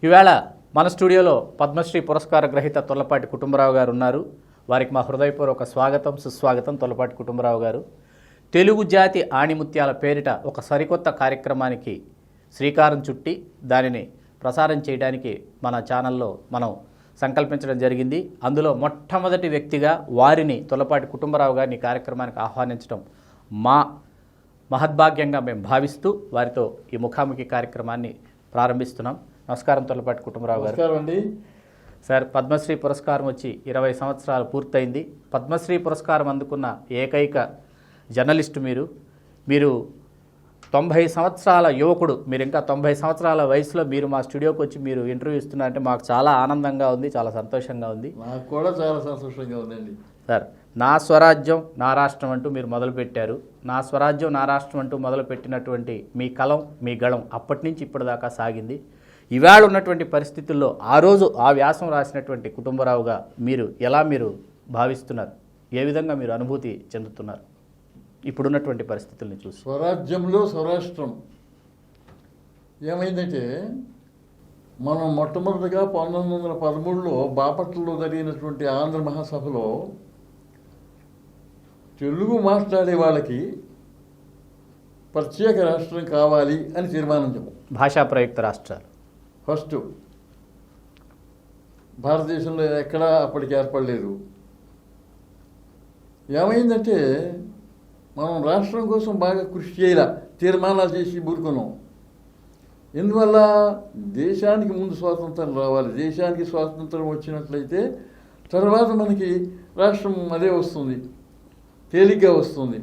ఈవేళ మన స్టూడియోలో పద్మశ్రీ పురస్కార గ్రహీత తొల్లపాటి కుటుంబరావు గారు ఉన్నారు. వారికి మా హృదయపూర్వక స్వాగతం, సుస్వాగతం. తొల్లపాటి కుటుంబరావు గారు తెలుగు జాతి ఆణిముత్యాల పేరిట ఒక సరికొత్త కార్యక్రమానికి శ్రీకారం చుట్టి దానిని ప్రసారం చేయడానికి మన ఛానల్లో మనం సంకల్పించడం జరిగింది. అందులో మొట్టమొదటి వ్యక్తిగా వారిని తొల్లపాటి కుటుంబరావు గారిని కార్యక్రమానికి ఆహ్వానించడం మా మహద్భాగ్యంగా మేము భావిస్తూ వారితో ఈ ముఖాముఖి కార్యక్రమాన్ని ప్రారంభిస్తున్నాం. నమస్కారం తొల్లపాటి కుటుంబరావు గారు. నమస్కారం అండి సార్, పద్మశ్రీ పురస్కారం వచ్చి 20 సంవత్సరాలు పూర్తయింది. పద్మశ్రీ పురస్కారం అందుకున్న ఏకైక జర్నలిస్టు మీరు 90 సంవత్సరాల యువకుడు. మీరు ఇంకా 90 సంవత్సరాల వయసులో మీరు మా స్టూడియోకి వచ్చి మీరు ఇంటర్వ్యూ ఇస్తున్నారంటే మాకు చాలా ఆనందంగా ఉంది, చాలా సంతోషంగా ఉంది. నాకు కూడా చాలా సంతోషంగా ఉందండి. సార్, నా స్వరాజ్యం నా రాష్ట్రం అంటూ మీరు మొదలుపెట్టారు. నా స్వరాజ్యం నా రాష్ట్రం అంటూ మొదలుపెట్టినటువంటి మీ కలం, మీ గళం అప్పటి నుంచి ఇప్పటిదాకా సాగింది. ఇవాళ ఉన్నటువంటి పరిస్థితుల్లో ఆ రోజు ఆ వ్యాసం రాసినటువంటి కుటుంబరావుగా మీరు భావిస్తున్నారు? ఏ విధంగా మీరు అనుభూతి చెందుతున్నారు ఇప్పుడున్నటువంటి పరిస్థితుల్ని చూసి? స్వరాజ్యంలో స్వరాష్ట్రం ఏమైందంటే, మనం మొట్టమొదటిగా 1913లో బాపట్లలో జరిగినటువంటి ఆంధ్ర మహాసభలో తెలుగు మాట్లాడే వాళ్ళకి ప్రత్యేక రాష్ట్రం కావాలి అని తీర్మానించాము. భాషా ప్రయుక్త రాష్ట్రాలు ఫస్ట్ భారతదేశంలో ఎక్కడా అప్పటికి ఏర్పడలేదు. ఏమైందంటే, మనం రాష్ట్రం కోసం బాగా కృషి చేయాల, తీర్మానాలు చేసి ఊరుకున్నాం. ఎందువల్ల? దేశానికి ముందు స్వాతంత్రం రావాలి. దేశానికి స్వాతంత్రం వచ్చినట్లయితే తర్వాత మనకి రాష్ట్రం అదే వస్తుంది, తేలిగ్గా వస్తుంది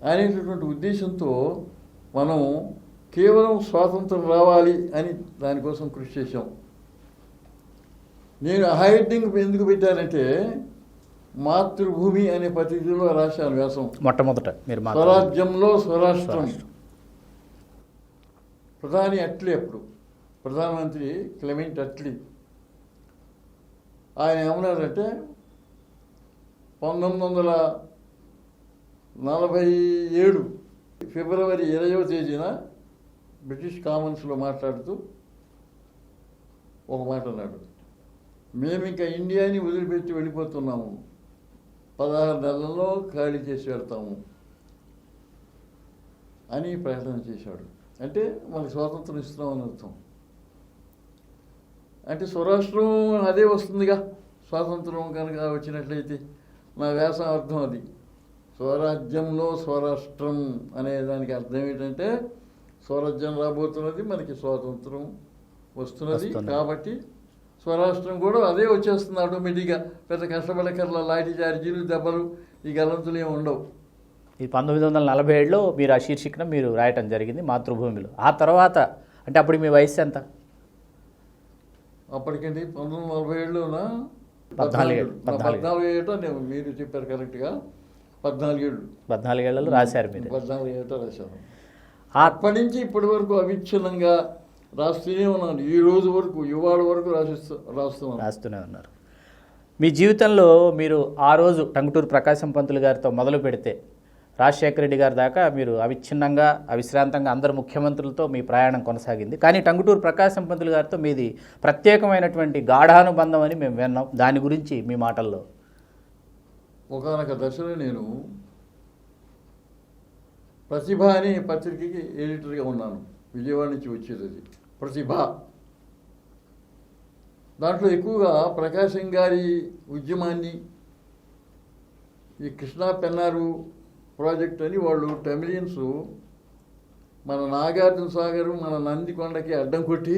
అనేటటువంటి ఉద్దేశంతో మనం కేవలం స్వాతంత్రం రావాలి అని దానికోసం కృషి చేశాం. నేను హెడ్డింగ్ ఎందుకు పెట్టానంటే, మాతృభూమి అనే పత్రికలో రాశాను వ్యాసం. మొట్టమొదట మీరు స్వరాజ్యంలో స్వరాష్ట్రం. ప్రధాని అట్లీ, అప్పుడు ప్రధానమంత్రి క్లెమెంట్ అట్లీ, ఆయన ఏమన్నారంటే 1947 ఫిబ్రవరి 20వ తేదీన బ్రిటిష్ కామన్స్లో మాట్లాడుతూ ఒక మాట అన్నాడు, మేము ఇంకా ఇండియాని వదిలిపెట్టి వెళ్ళిపోతున్నాము, 16 నెలల్లో ఖాళీ చేసి వెళ్తాము అని ప్రకటన చేశాడు. అంటే మనకి స్వాతంత్రం ఇస్తున్నామని అర్థం. అంటే స్వరాష్ట్రం అదే వస్తుందిగా, స్వాతంత్రం కనుక వచ్చినట్లయితే. నా వ్యాసం అర్థం అది. స్వరాజ్యంలో స్వరాష్ట్రం అనే దానికి అర్థం ఏంటంటే, స్వరాజ్యం రాబోతున్నది, మనకి స్వాతంత్రం వస్తున్నది, కాబట్టి స్వరాష్ట్రం కూడా అదే వచ్చేస్తుంది ఆటోమేటిక్గా. పెద్ద కష్టపడకర్ల లాఠీ చార్జీలు, దెబ్బలు, ఈ గలంతులు ఏమి ఉండవు. ఇది 1947లో మీరు ఆ శీర్షికన మీరు రాయటం జరిగింది, మాతృభూమిలో. ఆ తర్వాత అంటే అప్పుడు మీ వయసు ఎంత? అప్పటికండి 1947లోనా 14 ఏటో మీరు చెప్పారు కరెక్ట్గా. 14 ఏళ్లలో రాశారు మీరు. 14 ఏటో రాశాను. అప్పటి నుంచి ఇప్పటి వరకు అవిచ్ఛిన్నంగా రాస్తూనే ఉన్నాను. ఈ రోజు వరకు, ఇవాళ వరకు రాస్తూనే ఉన్నారు. మీ జీవితంలో మీరు ఆ రోజు టంగుటూరు ప్రకాశం పంతులు గారితో మొదలు పెడితే రాజశేఖర రెడ్డి గారి దాకా మీరు అవిచ్ఛిన్నంగా, అవిశ్రాంతంగా అందరు ముఖ్యమంత్రులతో మీ ప్రయాణం కొనసాగింది. కానీ టంగుటూరు ప్రకాశం పంతులు గారితో మీది ప్రత్యేకమైనటువంటి గాఢానుబంధం అని మేము విన్నాం. దాని గురించి మీ మాటల్లో. ఒకనొక దశలో నేను ప్రతిభ అనే పత్రికకి ఎడిటర్గా ఉన్నాను. విజయవాడ నుంచి వచ్చేది అది ప్రతిభ. దాంట్లో ఎక్కువగా ప్రకాశం గారి ఉద్యమాన్ని, ఈ కృష్ణా పెన్నారు ప్రాజెక్ట్ అని వాళ్ళు టెమిలియన్స్ మన నాగార్జున సాగరు, మన నందికొండకి అడ్డం కొట్టి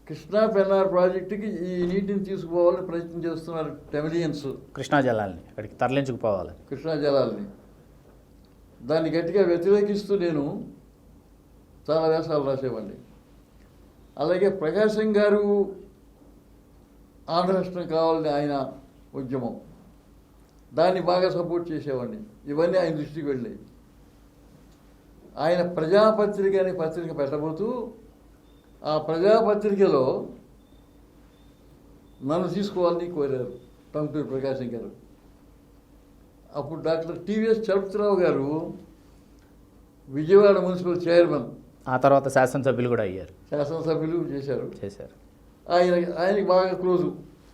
కృష్ణా పెన్నార్ ప్రాజెక్టుకి ఈ నీటిని తీసుకుపోవాలని ప్రయత్నం చేస్తున్నారు టెమిలియన్స్. కృష్ణా జలాల్ని అక్కడికి తరలించుకుపోవాలి, కృష్ణా జలాల్ని. దాన్ని గట్టిగా వ్యతిరేకిస్తూ నేను చాలా వ్యాసాలు రాసేవాడిని. అలాగే ప్రకాశం గారు ఆంధ్ర రాష్ట్రం కావాలని ఆయన ఉద్యమం, దాన్ని బాగా సపోర్ట్ చేసేవాడిని. ఇవన్నీ ఆయన దృష్టికి వెళ్ళాయి. ఆయన ప్రజాపత్రిక అనే పత్రిక పెట్టబోతూ ఆ ప్రజాపత్రికలో నన్ను తీసుకోవాలని కోరారు టంగుటూరి ప్రకాశం గారు. అప్పుడు డాక్టర్ టీవీఎస్ చలపతిరావు గారు విజయవాడ మున్సిపల్ చైర్మన్, ఆ తర్వాత శాసనసభ్యులు కూడా అయ్యారు. శాసనసభ్యులు చేశారు. ఆయనకి బాగా క్లోజు.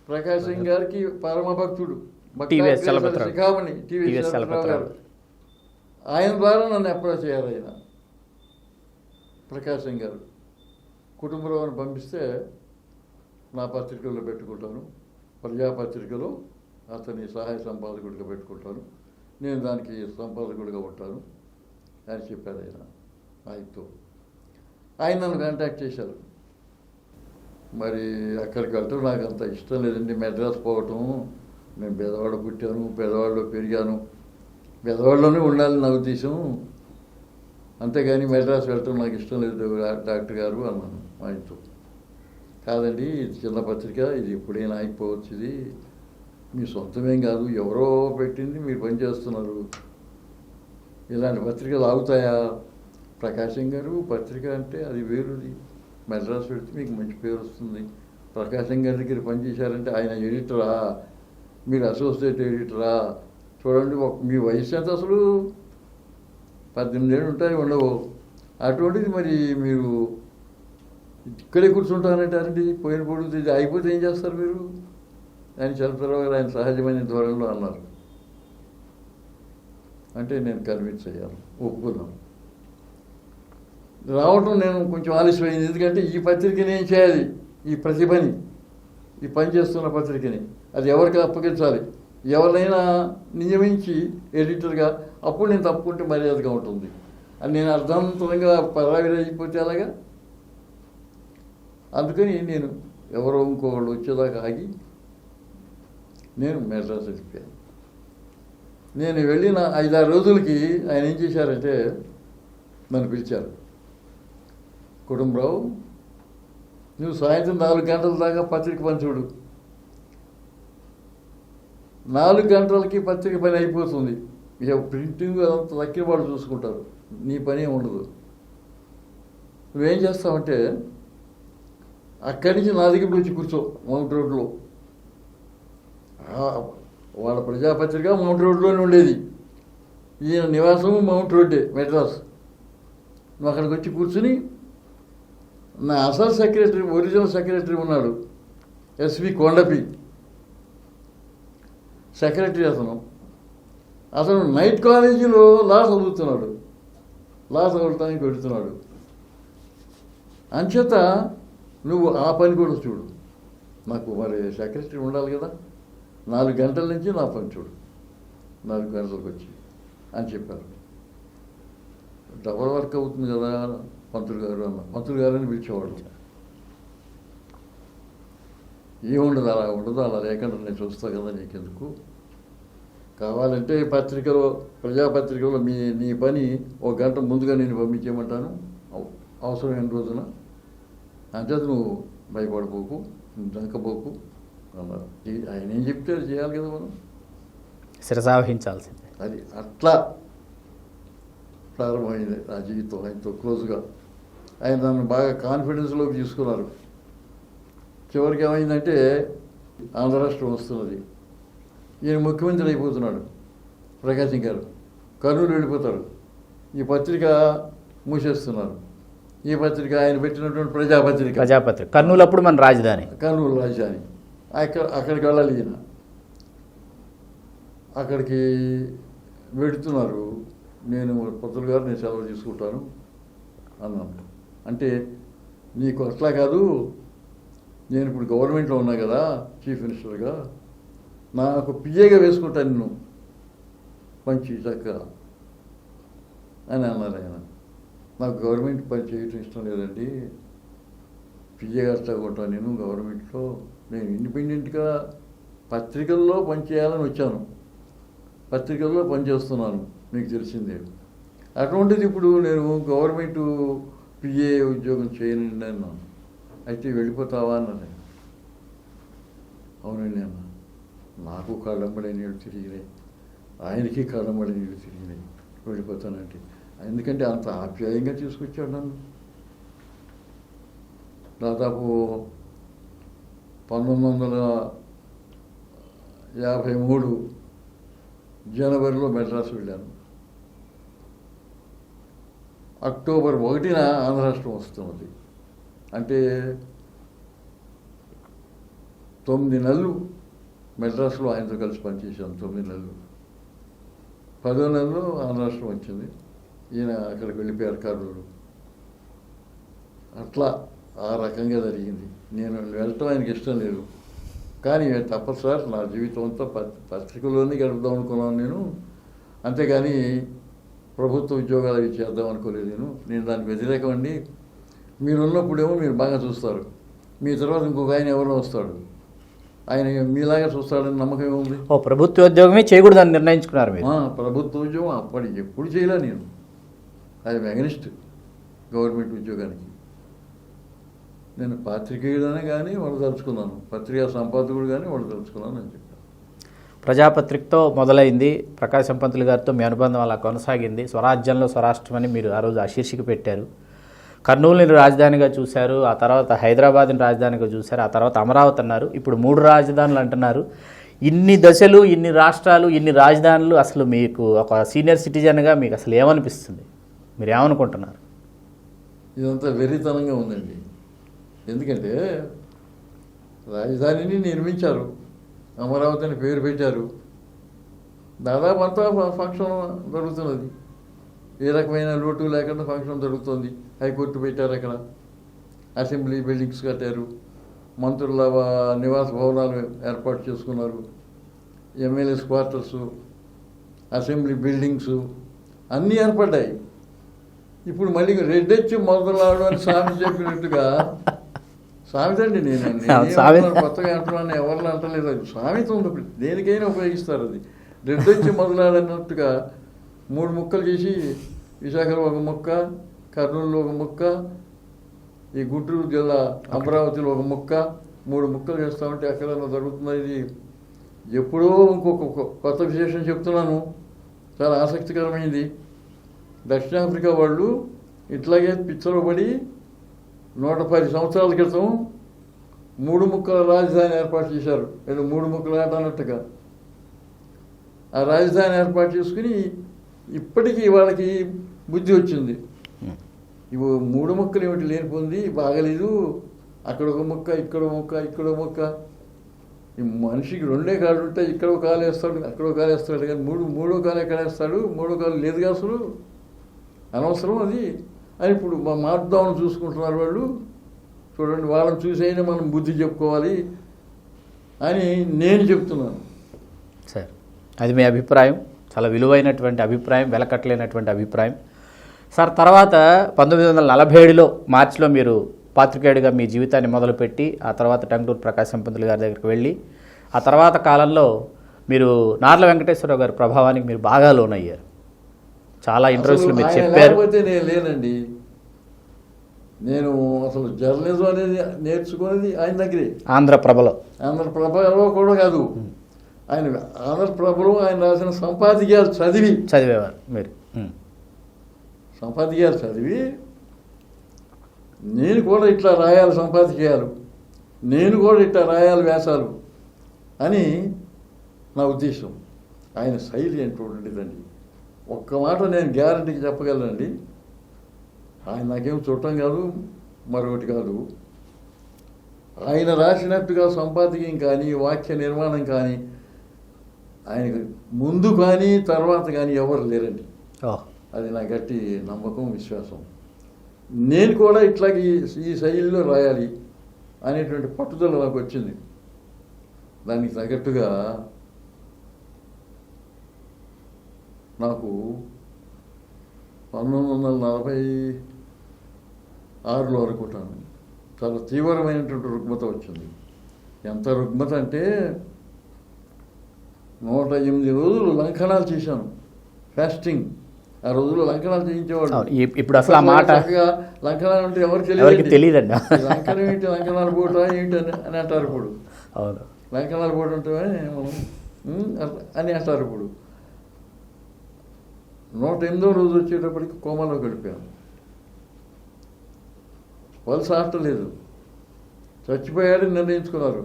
ప్రకాష్ సింగ్ గారికి పరమ భక్తుడు. టీవీఎస్ చలపతిరావు. శిఖామణి టీవీఎస్ చలపతిరావు గారు. ఆయన ద్వారా నన్ను అప్రోచ్ అయ్యారు. ఆయన ప్రకాష్ సింగ్ గారు కుటుంబంలో పంపిస్తే నా పత్రికల్లో పెట్టుకుంటాను, ప్రజాపత్రికలో అతని సహాయ సంపాదకుడిగా పెట్టుకుంటాను, నేను దానికి సంపాదకుడిగా ఉంటాను అని చెప్పారు ఆయనతో. ఆయన నన్ను కాంటాక్ట్ చేశారు. మరి అక్కడికి వెళ్ళటం నాకు అంత ఇష్టం లేదండి. మెడ్రాస్ పోవటం, నేను పేదవాడ పుట్టాను, పేదవాడలో పెరిగాను, పేదవాడలోనే ఉండాలి నా ఉద్దేశం, అంతేగాని మెడ్రాస్ వెళ్ళటం నాకు ఇష్టం లేదు డాక్టర్ గారు అన్నాను ఆయనతో. కాదండి, ఇది చిన్న పత్రిక, ఇది ఎప్పుడైనా అయిపోవచ్చు, ఇది మీ సొంతమేం కాదు, ఎవరో పెట్టింది మీరు పనిచేస్తున్నారు, ఇలాంటి పత్రికలు ఆగుతాయా? ప్రకాశం గారు పత్రిక అంటే అది వేరుది, మెడ్రాస్ పెడితే మీకు మంచి పేరు వస్తుంది. ప్రకాశం గారి దగ్గర పనిచేశారంటే ఆయన ఎడిటరా, మీరు అసోసియేట్ ఎడిటరా? చూడండి, మీ వయసు ఎంత అసలు? 18 ఏళ్ళు ఉంటాయి, ఉండవు. అటువంటిది మరి మీరు ఇక్కడే కూర్చుంటానంటారండి, పోయిన పొడుగు ఇది అయిపోతే ఏం చేస్తారు మీరు అని చలపతిరావు గారు ఆయన సహజమైన ధోరణిలో అన్నారు. అంటే నేను కన్విన్స్ అయ్యాను, ఒప్పుకున్నాను. రావటం నేను కొంచెం ఆలస్యమైంది, ఎందుకంటే ఈ పత్రికని ఏం చేయాలి, ఈ ప్రతిభని, ఈ పని చేస్తున్న పత్రికని అది ఎవరికి అప్పగించాలి, ఎవరైనా నియమించి ఎడిటర్గా, అప్పుడు నేను తప్పుకుంటే మర్యాదగా ఉంటుంది అని నేను అర్థవంతంగా పరావిరైపోతే అలాగా. అందుకని నేను ఎవరో ఇంకోళ్ళు వచ్చేదాకా ఆగి నేను మెడ్రాస్ వెళ్ళిపోయాను. నేను వెళ్ళిన 5-6 రోజులకి ఆయన ఏం చేశారంటే నన్ను పిలిచారు. కుటుంబరావు, నువ్వు సాయంత్రం 4 గంటల దాకా పత్రిక పని చూడు, 4 గంటలకి పత్రిక పని అయిపోతుంది, ఇక ప్రింటింగ్ అదంతా తక్కిన వాళ్ళు చూసుకుంటారు, నీ పని ఉండదు. నువ్వేం చేస్తావంటే అక్కడి నుంచి నా దగ్గరికి వచ్చి కూర్చో మౌంట్ రోడ్లో. వాళ్ళ ప్రజాపత్రిక మౌంట్ రోడ్లోనే ఉండేది, ఈయన నివాసము మౌంట్ రోడ్డే మెడ్రాస్. నువ్వు అక్కడికి వచ్చి కూర్చుని, నా అసలు సెక్రటరీ, ఒరిజినల్ సెక్రటరీ ఉన్నాడు, ఎస్వి కొండపి సెక్రటరీ. అతను నైట్ కాలేజీలో లా చదువుతున్నాడు, లా చదవటానికి పెడుతున్నాడు. అంచేత నువ్వు ఆ పని కూడా చూడు, నాకు మరి సెక్రటరీ ఉండాలి కదా, 4 గంటల నుంచి నా పని చూడు, 4 గంటలకు వచ్చి అని చెప్పారు. డబల్ వర్క్ అవుతుంది కదా పంతులు గారు అన్న, పంతులు గారు అని పిలిచేవాడు. ఏముండదు, అలా ఉండదు, అలా లేకుండా నేను చూస్తా కదా, నీకెందుకు కావాలంటే పత్రికలో, ప్రజాపత్రికలో నీ పని 1 గంట ముందుగా నేను పంపించేయమంటాను అవసరమైన రోజున, అంచేత నువ్వు భయపడిపోకు, దంకపోకు అన్నారు. ఆయన ఏం చెప్తే అది చేయాలి కదా మనం, శిరసావహించాల్సిందే. అది అట్లా ప్రారంభమైంది నా జీవితం ఆయనతో క్లోజ్గా. ఆయన నన్ను బాగా కాన్ఫిడెన్స్లోకి తీసుకున్నారు. చివరికి ఏమైందంటే ఆంధ్ర రాష్ట్రం వస్తున్నది, ఈయన ముఖ్యమంత్రి అయిపోతున్నాడు ప్రకాశం గారు, కర్నూలు వెళ్ళిపోతాడు, ఈ పత్రిక మూసేస్తున్నారు. ఈ పత్రిక ఆయన పెట్టినటువంటి ప్రజాపత్రిక కర్నూలు అప్పుడు మన రాజధాని, కర్నూలు రాజధాని. అక్కడికి వెళ్ళాలి ఈయన, అక్కడికి వెడుతున్నారు. నేను పంతులు గారు నేను సెలవు తీసుకుంటాను అన్నాను. అంటే నీకు అట్లా కాదు, నేను ఇప్పుడు గవర్నమెంట్లో ఉన్నా కదా చీఫ్ మినిస్టర్గా, నాకు పిఏగా వేసుకుంటాను నిన్ను మంచి చక్కగా అని అన్నారు ఆయన. నాకు గవర్నమెంట్ పని చేయటం ఇష్టం లేదండి, పిఏగా తగ్గుంటాను నేను గవర్నమెంట్లో, నేను ఇండిపెండెంట్గా పత్రికల్లో పనిచేయాలని వచ్చాను, పత్రికల్లో పనిచేస్తున్నాను, మీకు తెలిసిందే. అటువంటిది ఇప్పుడు నేను గవర్నమెంట్ పిఏ ఉద్యోగం చేయనండి అన్నాను. అయితే వెళ్ళిపోతావా అన్నది. అవునండి అన్న, నాకు కళ్ళంబడి నీళ్ళు తిరిగినాయి, ఆయనకి కళ్ళంబడి నీళ్ళు తిరిగినాయి, వెళ్ళిపోతానంటే. ఎందుకంటే అంత ఆప్యాయంగా తీసుకొచ్చాడు నన్ను. దాదాపు 1953 జనవరిలో మెడ్రాస్ వెళ్ళాను. అక్టోబర్ 1న ఆంధ్ర రాష్ట్రం వస్తున్నది. అంటే 9 నెలలు మెడ్రాస్లో ఆయనతో కలిసి పనిచేశాను. 9 నెలలు. 10వ నెలలో ఆంధ్ర రాష్ట్రం వచ్చింది. ఈయన అక్కడికి వెళ్ళిపోయారు కర్నూలు. అట్లా ఆ రకంగా జరిగింది. నేను వెళ్ళటం ఆయనకి ఇష్టం లేదు, కానీ తప్పదు సార్, నా జీవితం అంతా పత్రికల్లోనే గడుపుదాం అనుకున్నాను నేను, అంతేగాని ప్రభుత్వ ఉద్యోగాలు అవి చేద్దాం అనుకోలేదు. నేను దానికి వ్యతిరేకం అండి. మీరు ఉన్నప్పుడేమో మీరు బాగా చూస్తారు, మీ తర్వాత ఇంకొక ఆయన ఎవరో వస్తాడు, ఆయన మీలాగా చూస్తాడని నమ్మకం ఏముంది? ఓ ప్రభుత్వ ఉద్యోగమే చేయకూడదని నిర్ణయించుకున్నారు మీరు? ప్రభుత్వ ఉద్యోగం అప్పటి ఎప్పుడు చేయలే నేను. అది అగెనిస్ట్ గవర్నమెంట్ ఉద్యోగానికి. నేను పాత్రికేయుడనే కానీ వడదలుచుకున్నాను, పత్రికా సంపాదకుడు కానీ వడదలుచుకున్నాను అని చెప్పాను. ప్రజాపత్రికతో మొదలైంది, ప్రకాశం పంతులు గారితో మీ అనుబంధం అలా కొనసాగింది. స్వరాజ్యంలో స్వరాష్ట్రం అని మీరు ఆ రోజు ఆ శీర్షిక పెట్టారు. కర్నూలుని రాజధానిగా చూశారు, ఆ తర్వాత హైదరాబాద్ని రాజధానిగా చూశారు, ఆ తర్వాత అమరావతి అన్నారు, ఇప్పుడు 3 రాజధానులు అంటున్నారు. ఇన్ని దశలు, ఇన్ని రాష్ట్రాలు, ఇన్ని రాజధానులు, అసలు మీకు ఒక సీనియర్ సిటిజన్గా మీకు అసలు ఏమనిపిస్తుంది? మీరు ఏమనుకుంటున్నారు? ఇదంతా వెరితనంగా ఉందండి. ఎందుకంటే రాజధానిని నిర్మించారు, అమరావతి అని పేరు పెట్టారు, దాదాపు అంతా ఫంక్షన్ జరుగుతున్నది, ఏ రకమైన లోటు లేకుండా ఫంక్షన్ జరుగుతుంది. హైకోర్టు పెట్టారు, అక్కడ అసెంబ్లీ బిల్డింగ్స్ కట్టారు, మంత్రుల నివాస భవనాలు ఏర్పాటు చేసుకున్నారు, ఎమ్మెల్యేస్ క్వార్టర్స్, అసెంబ్లీ బిల్డింగ్స్ అన్నీ ఏర్పడ్డాయి. ఇప్పుడు మళ్ళీ రెడ్డెచ్చి మొదలాడు అని స్వామి చెప్పినట్టుగా, సామెత అండి, నేను కొత్తగా అంటున్నాను, ఎవరిని అంటలేదు, అది సామెత ఉంది, దేనికైనా ఉపయోగిస్తారు. అది రెడ్డొచ్చి మొదలాడన్నట్టుగా 3 ముక్కలు చేసి, విశాఖలో ఒక ముక్క, కర్నూలులో ఒక ముక్క, ఈ గుంటూరు జిల్లా అమరావతిలో ఒక ముక్క, 3 ముక్కలు చేస్తామంటే ఎక్కడన్నా జరుగుతుంది. ఇది ఎప్పుడో ఇంకొక కొత్త విశేషం చెప్తున్నాను, చాలా ఆసక్తికరమైంది. దక్షిణాఫ్రికా వాళ్ళు ఇట్లాగే పిచ్చలో పడి 110 సంవత్సరాల క్రితం 3 ముక్కల రాజధాని ఏర్పాటు చేశారు. వీళ్ళు 3 ముక్కలు ఆట అన్నట్టుగా ఆ రాజధాని ఏర్పాటు చేసుకుని ఇప్పటికీ వాళ్ళకి బుద్ధి వచ్చింది. ఇవి 3 ముక్కలు ఏమిటి లేనిపోయింది, బాగలేదు, అక్కడ ఒక ముక్క, ఇక్కడ ముక్క, ఇక్కడ ముక్క. ఈ మనిషికి 2 కాళ్ళు ఉంటాయి, ఇక్కడ ఒక కాలు వేస్తాడు, అక్కడ ఒక కాలు వేస్తాడు, కానీ మూడో కాలు ఎక్కడ వేస్తాడు? 3 కాలు లేదుగా అసలు, అనవసరం అది అని ఇప్పుడు మార్పుదామని చూసుకుంటున్నారు వాళ్ళు. చూడండి, వాళ్ళని చూసైనా మనం బుద్ధి చెప్పుకోవాలి అని నేను చెప్తున్నాను. సరే, అది మీ అభిప్రాయం, చాలా విలువైనటువంటి అభిప్రాయం, వెలకట్టలేనటువంటి అభిప్రాయం. సార్, తర్వాత 1947లో మార్చిలో మీరు పాత్రికేయుడిగా మీ జీవితాన్ని మొదలుపెట్టి, ఆ తర్వాత టంగుటూరు ప్రకాశం పంతులు గారి దగ్గరికి వెళ్ళి, ఆ తర్వాత కాలంలో మీరు నార్ల వెంకటేశ్వరరావు గారి ప్రభావానికి మీరు బాగా లోనయ్యారు. చాలా ఇంటర్వ్యూస్లో మీరు చెప్పారు. లేకపోతే నేను లేనండి. నేను అసలు జర్నలిజం అనేది నేర్చుకునేది ఆయన దగ్గరే, ఆంధ్రప్రభలో కూడా కాదు. ఆయన ఆంధ్రప్రభలో ఆయన రాసిన సంపాదకీయాలు చదివేవారు మీరు. సంపాదకీయాలు చదివి నేను కూడా ఇట్లా రాయాలి సంపాదకీయాలు, నేను కూడా ఇట్లా రాయాలి వ్యాసాలు అని నా ఉద్దేశం. ఆయన శైలి ఏంటో ఉండేదండి. ఒక్క మాట నేను గ్యారంటీకి చెప్పగలనండి, ఆయన నాకేం చుట్టం కాదు, మరొకటి కాదు. ఆయన రాసినట్టుగా సంపాదకీయం కానీ, వాక్య నిర్మాణం కానీ ఆయనకు ముందు కానీ తర్వాత కానీ ఎవరు లేరండి. అది నా గట్టి నమ్మకం, విశ్వాసం. నేను కూడా ఇట్లాగే ఈ శైలిలో రాయాలి అనేటువంటి పట్టుదల నాకు వచ్చింది. దానికి తగ్గట్టుగా నాకు 1946లో అనుకుంటాను చాలా తీవ్రమైనటువంటి రుగ్మత వచ్చింది. ఎంత రుగ్మత అంటే 108 రోజులు లంకనాలు చేశాను, ఫాస్టింగ్. ఆ రోజుల్లో లంకనాలు చేయించేవాడు. ఇప్పుడు అసలు ఆ మాట లంకనాలు అంటే ఎవరికి తెలియదండి. లంకనం ఏంటి, లంకనాలు పోట ఏంటి అని అంటారు ఇప్పుడు. లంకనాలు పోట అంటే మనం అని అంటారు ఇప్పుడు. 108వ రోజు వచ్చేటప్పటికి కోమాలో గడిపాను. వలస ఆటలేదు, చచ్చిపోయాడని నిర్ణయించుకున్నారు.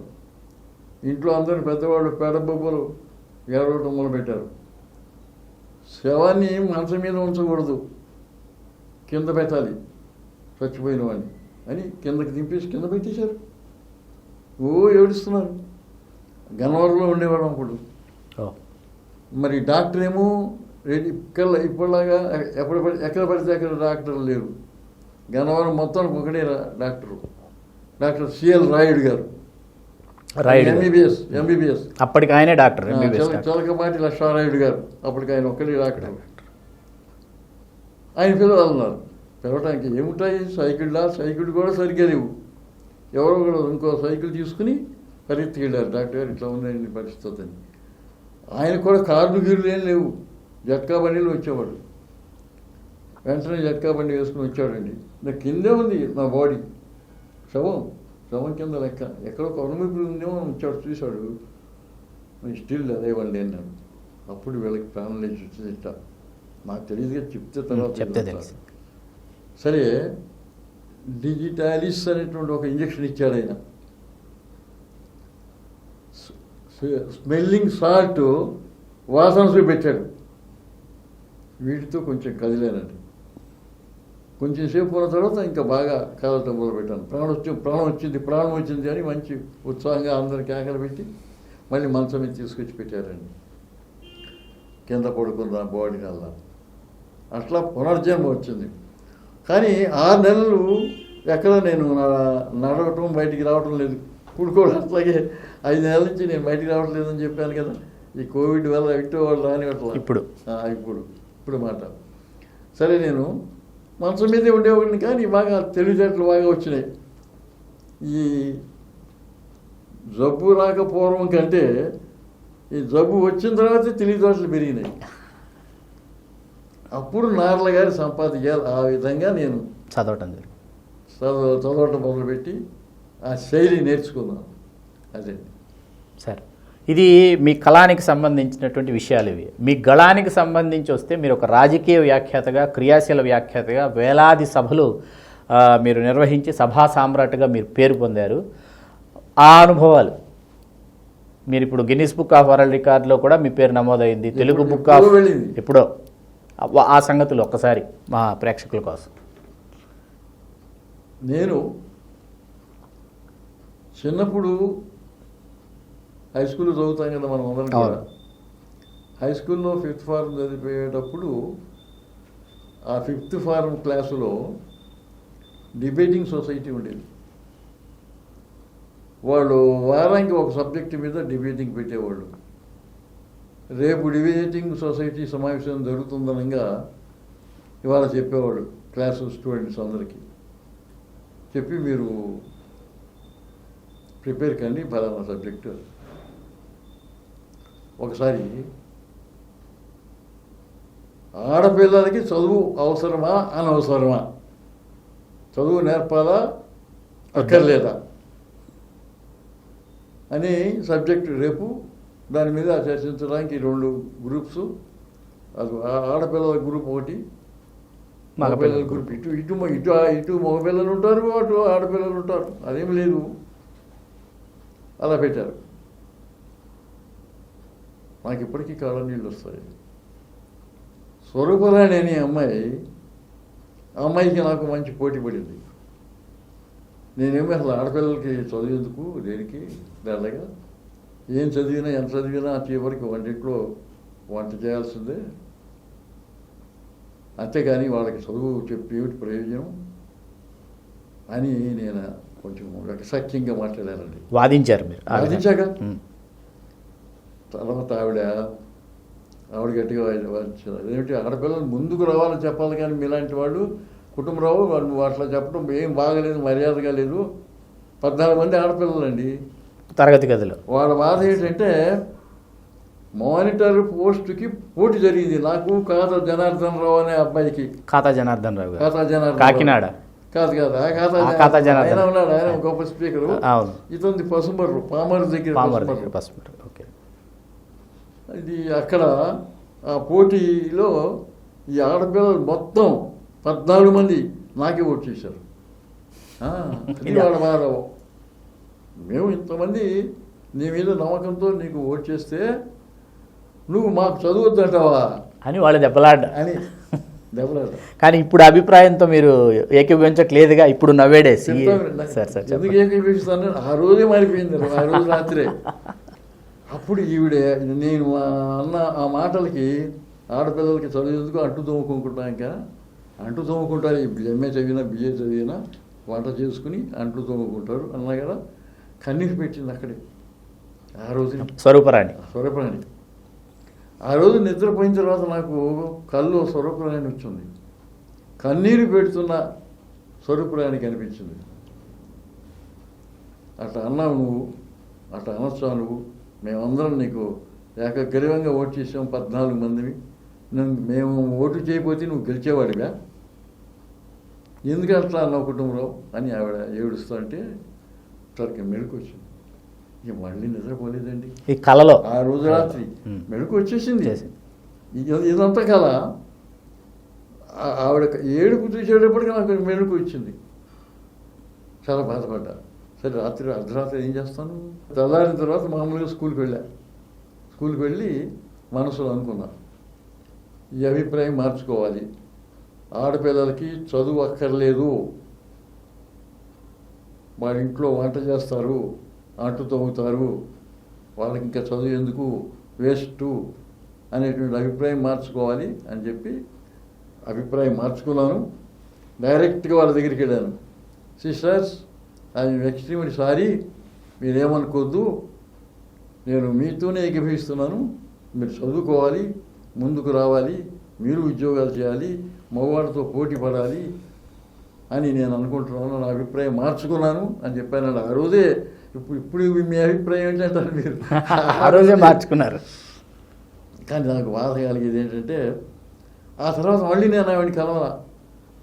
ఇంట్లో అందరూ పెద్దవాళ్ళు పేడబొబ్బలు ఏడవటం మొదలుపెట్టారు. శవాన్ని మంచం మీద ఉంచకూడదు, కింద పెట్టాలి చచ్చిపోయిన వాడిని అని కిందకి దింపేసి కింద పెట్టేశారు. ఏడుస్తున్నారు. గన్నవరంలో ఉండేవాడు అప్పుడు. మరి డాక్టర్ ఏమో ఇప్పటిలాగా ఎక్కడ పడితే అక్కడ డాక్టర్లు లేరు. గన్నవరం మొత్తం ఒకటే డాక్టర్ సిఎల్ రాయుడు గారు, ఎంబీబీఎస్. అప్పటికి ఆయనే డాక్టర్. చిలకపాటి లక్ష్మారాయుడు గారు, అప్పటికి ఆయన ఒక్కడే డాక్టర్. ఆయన పిలవాలన్నారు. పిలవటానికి ఏముంటాయి, సైకిల్ కూడా సరిగ్గా లేవు. ఎవరో కూడా ఇంకో సైకిల్ తీసుకుని పరిగెత్తుకెళ్ళారు. డాక్టర్ గారు ఇట్లా ఉందండి పరిస్థితి అని. ఆయన కూడా కార్లు గీర్లు ఏం లేవు, జట్కా బండిలో వచ్చేవాడు. వెంటనే జట్కా బండి వేసుకుని వచ్చాడండి. నా కిందే ఉంది నా బాడీ, శవం కింద లెక్క, ఎక్కడో కనుమూపులు ఉందేమో వచ్చాడు, చూశాడు. స్టిల్ అదే వండి అన్నాడు. అప్పుడు వీళ్ళకి ప్రాణం లేచి వచ్చేదిట. నాకు తెలియదుగా, చెప్తే తర్వాత. సరే, డిజిటాలిస్ అనేటువంటి ఒక ఇంజక్షన్ ఇచ్చాడు ఆయన. స్మెల్లింగ్ సాల్ట్ వాసన చూపెట్టాడు. వీటితో కొంచెం కదిలేనండి. కొంచెం సేపు ఉన్న తర్వాత ఇంకా బాగా కదలటం మొదలుపెట్టాను. ప్రాణం వచ్చింది అని మంచి ఉత్సాహంగా అందరికి కేకలు పెట్టి మళ్ళీ మంచం మీద తీసుకొచ్చి పెట్టారండి. కింద పడుకుందా బాడీ కల్లా. అట్లా పునర్జన్మ వచ్చింది. కానీ 6 నెలలు ఎక్కడ నేను నడవటం, బయటికి రావటం లేదు. ఇప్పుడు కూడా అట్లాగే 5 నెలల నుంచి నేను బయటికి రావటం లేదని చెప్పాను కదా. ఈ కోవిడ్ వల్ల ఇంట్లో వాళ్ళు రానివ్వట్లా. ఇప్పుడు మాట. సరే, నేను మంచం మీదే ఉండేవాడిని, కానీ బాగా తెలివితేటలు బాగా వచ్చినాయి. ఈ జబ్బు రాకపోవడం కంటే ఈ జబ్బు వచ్చిన తర్వాత తెలివితేటలు పెరిగినాయి. అప్పుడు నార్ల గారి సంపాదించాలి. ఆ విధంగా నేను చదవటం మొదలుపెట్టి ఆ శైలి నేర్చుకున్నాను. అదే సార్, ఇది మీ కళానికి సంబంధించినటువంటి విషయాలు. ఇవి మీ గళానికి సంబంధించి వస్తే మీరు ఒక రాజకీయ వ్యాఖ్యాతగా, క్రియాశీల వ్యాఖ్యాతగా వేలాది సభలు మీరు నిర్వహించి సభా సామ్రాట్గా మీరు పేరు పొందారు. ఆ అనుభవాలు మీరు ఇప్పుడు గిన్నిస్ బుక్ ఆఫ్ వరల్డ్ రికార్డులో కూడా మీ పేరు నమోదైంది. తెలుగు బుక్ ఆఫ్ ఎప్పుడో. ఆ సంగతులు ఒక్కసారి మా ప్రేక్షకుల కోసం. నేను చిన్నప్పుడు హై స్కూల్లో చదువుతాం కదా మనం అందరం కూడా. హై స్కూల్లో 5th ఫార్మ్ చదివేటప్పుడు ఆ 5th ఫార్మ్ క్లాసులో డిబేటింగ్ సొసైటీ ఉండేది. వాళ్ళు వారానికి ఒక సబ్జెక్టు మీద డిబేటింగ్ పెట్టేవాళ్ళు. రేపు డిబేటింగ్ సొసైటీ సమావేశం జరుగుతుందనగా ఇవాళ చెప్పేవాళ్ళు క్లాసు స్టూడెంట్స్ అందరికీ. చెప్పి మీరు ప్రిపేర్ కండి ఫలానా సబ్జెక్టు. ఒకసారి ఆడపిల్లలకి చదువు అవసరమా అనవసరమా, చదువు నేర్పాలా అక్కర్లేదా అని సబ్జెక్టు రేపు దాని మీద చర్చించడానికి 2 గ్రూప్స్. అది ఆడపిల్లల గ్రూప్ ఒకటి, మగపిల్లల గ్రూప్. ఇటు మగపిల్లలు ఉంటారు, అటు ఆడపిల్లలు ఉంటారు. అదేం లేదు, అలా పెట్టారు. నాకు ఇప్పటికీ కాళ్ళ నీళ్ళు వస్తాయి. స్వరూపరాణి అనే అమ్మాయికి నాకు మంచి పోటీ పడింది. నేనేమో అసలు ఆడపిల్లలకి చదివేందుకు దేనికి దానిలాగా ఏం చదివినా ఎంత చదివినా చివరికి వంటింట్లో వంట చేయాల్సిందే, అంతేగాని వాళ్ళకి చదువు చెప్పి ఏమిటి ప్రయోజనం అని నేను కొంచెం సఖ్యంగా మాట్లాడానండి. వాదించారు మీరు? వాదించాక తర్వాత ఆవిడ గట్టిగా వాదించారు. అదేమిటి ఆడపిల్లలు ముందుకు రావాలని చెప్పాలి, కానీ మీలాంటి వాళ్ళు కుటుంబరావు వాళ్ళు అట్లా చెప్పడం ఏం బాగలేదు, మర్యాదగా లేదు. 14 మంది ఆడపిల్లలండి తరగతి గదిలో. వాళ్ళ బాధ ఏంటంటే మానిటర్ పోస్టుకి పోటీ జరిగింది. నాకు ఖాతా జనార్దన్ రావు అనే అబ్బాయికి. ఖాతా జనార్దన్ రావు, కాకినాడ. కాదు ఆయన ఉన్నాడు, ఆయన గొప్ప స్పీకరు. ఇతని పసుమర్రు, పామరు దగ్గర పసుమర్రు. ఇది అక్కడ ఆ పోటీలో ఈ ఆడపిల్లలు మొత్తం 14 మంది నాకే ఓటు చేశారు. వాళ్ళ బాధ, మేము ఇంతమంది నీ మీద నమ్మకంతో నీకు ఓటు చేస్తే నువ్వు మాకు చదువుద్దంటావా అని వాళ్ళు దెబ్బలాడ్డా అని దెబ్బలాట. కానీ ఇప్పుడు అభిప్రాయంతో మీరు ఏకీభవించట్లేదుగా ఇప్పుడు నవ్వేడేసి సార్ సార్ ఎందుకు ఏకీభవిస్తాను, ఆ రోజే మారిపోయింది, ఆ రోజు రాత్రే. అప్పుడు ఈవిడే నేను అన్న ఆ మాటలకి ఆడపిల్లలకి చదివేందుకు అంటు తోముకుంటున్నా, ఇంకా అంటు తోముకుంటారు, ఎంఏ చదివినా బిఏ చదివినా వంట చేసుకుని అంట్లు తోముకుంటారు అన్నా కదా. కన్నీరు పెట్టింది అక్కడే ఆ రోజు స్వరూపరాణి. ఆ రోజు నిద్రపోయిన తర్వాత నాకు కళ్ళు స్వరూపరాణి వచ్చింది, కన్నీరు పెడుతున్న స్వరూపరాణి కనిపించింది. అట్లా అన్నావు నువ్వు, అట్లా అనొచ్చా నువ్వు, మేమందరం నీకు ఏకగ్రీవంగా ఓటు చేసాం 14 మందిని, మేము ఓటు చేయకపోతే నువ్వు గెలిచేవాడిగా, ఎందుకు అట్లా అన్నావు కుటుంబంలో అని ఆవిడ ఏడుస్తా అంటే తనకి మెలకు వచ్చింది. ఇక మళ్ళీ నిద్రపోలేదండి ఈ కళలో. ఆ రోజు రాత్రి మెలకు వచ్చేసింది. ఇదంతా కళ. ఆవిడ ఏడుపు చూసేటప్పటికి నాకు మెలకు వచ్చింది, చాలా బాధపడ్డా. సరే రాత్రి అర్ధరాత్రి ఏం చేస్తాను, తెల్లారిన తర్వాత మామూలుగా స్కూల్కి వెళ్ళి మనసులో అనుకున్నా, ఈ అభిప్రాయం మార్చుకోవాలి, ఆడపిల్లలకి చదువు అక్కర్లేదు, వాళ్ళ ఇంట్లో వంట చేస్తారు, అంటు తవ్వుతారు, వాళ్ళకి ఇంకా చదువు ఎందుకు, వేస్ట్ అనేటువంటి అభిప్రాయం మార్చుకోవాలి అని చెప్పి అభిప్రాయం మార్చుకున్నాను. డైరెక్ట్గా వాళ్ళ దగ్గరికి వెళ్ళాను, సిస్టర్స్ ఐఎమ్ ఎక్స్ట్రీమ్లీ సారీ, మీరేమనుకోవద్దు, నేను మీతోనే ఏకీభవిస్తున్నాను, మీరు చదువుకోవాలి, ముందుకు రావాలి, మీరు ఉద్యోగాలు చేయాలి, మగవాడితో పోటీ పడాలి అని నేను అనుకుంటున్నాను, నా అభిప్రాయం మార్చుకున్నాను అని చెప్పాను. ఆ రోజే ఇప్పుడు మీ అభిప్రాయం ఏంటంటారు మీరు, ఆ రోజే మార్చుకున్నారు. కానీ నాకు బాధ కలిగేది ఏంటంటే ఆ తర్వాత మళ్ళీ నేను ఆవిడ కలవాల.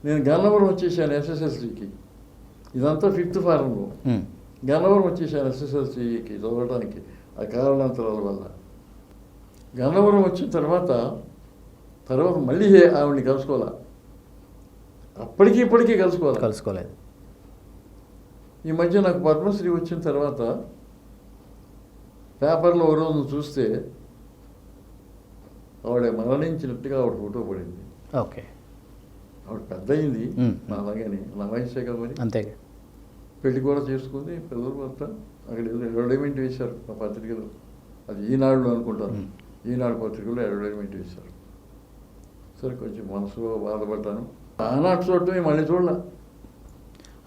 నేను గన్నవరం వచ్చేసాను ఎస్ఎస్ఎల్సీకి, ఇదంతా 5th ఫారంలో గన్నవరం వచ్చేసాను ఎస్ఎస్ఎల్సీకి చదవడానికి ఆ కారణాంతరాల వల్ల. గన్నవరం వచ్చిన తర్వాత మళ్ళీ ఆవిడని కలుసుకోవాలా, అప్పటికి ఇప్పటికీ కలుసుకోలేదు. ఈ మధ్య నాకు పద్మశ్రీ వచ్చిన తర్వాత పేపర్లో ఓ రోజు చూస్తే ఆవిడ మరణించినట్టుగా ఆవిడ ఫోటో పడింది. ఓకే, ఆవిడ పెద్ద అయింది నా అలాగని, నా వయసే కాబట్టి. అంతే. పెళ్లి కూడా చేసుకుంది, పిల్లలు భర్త. అక్కడ అడ్వర్టైజ్మెంట్ వేశారు ఆ పత్రికలో, అది ఈనాడులో అనుకుంటాను, ఈనాడు పత్రికలో అడ్వర్టైజ్మెంట్ వేశారు. సరే కొంచెం మనసులో బాధపడ్డాను. ఆనాటి చూడటమే మళ్ళీ చూడలే.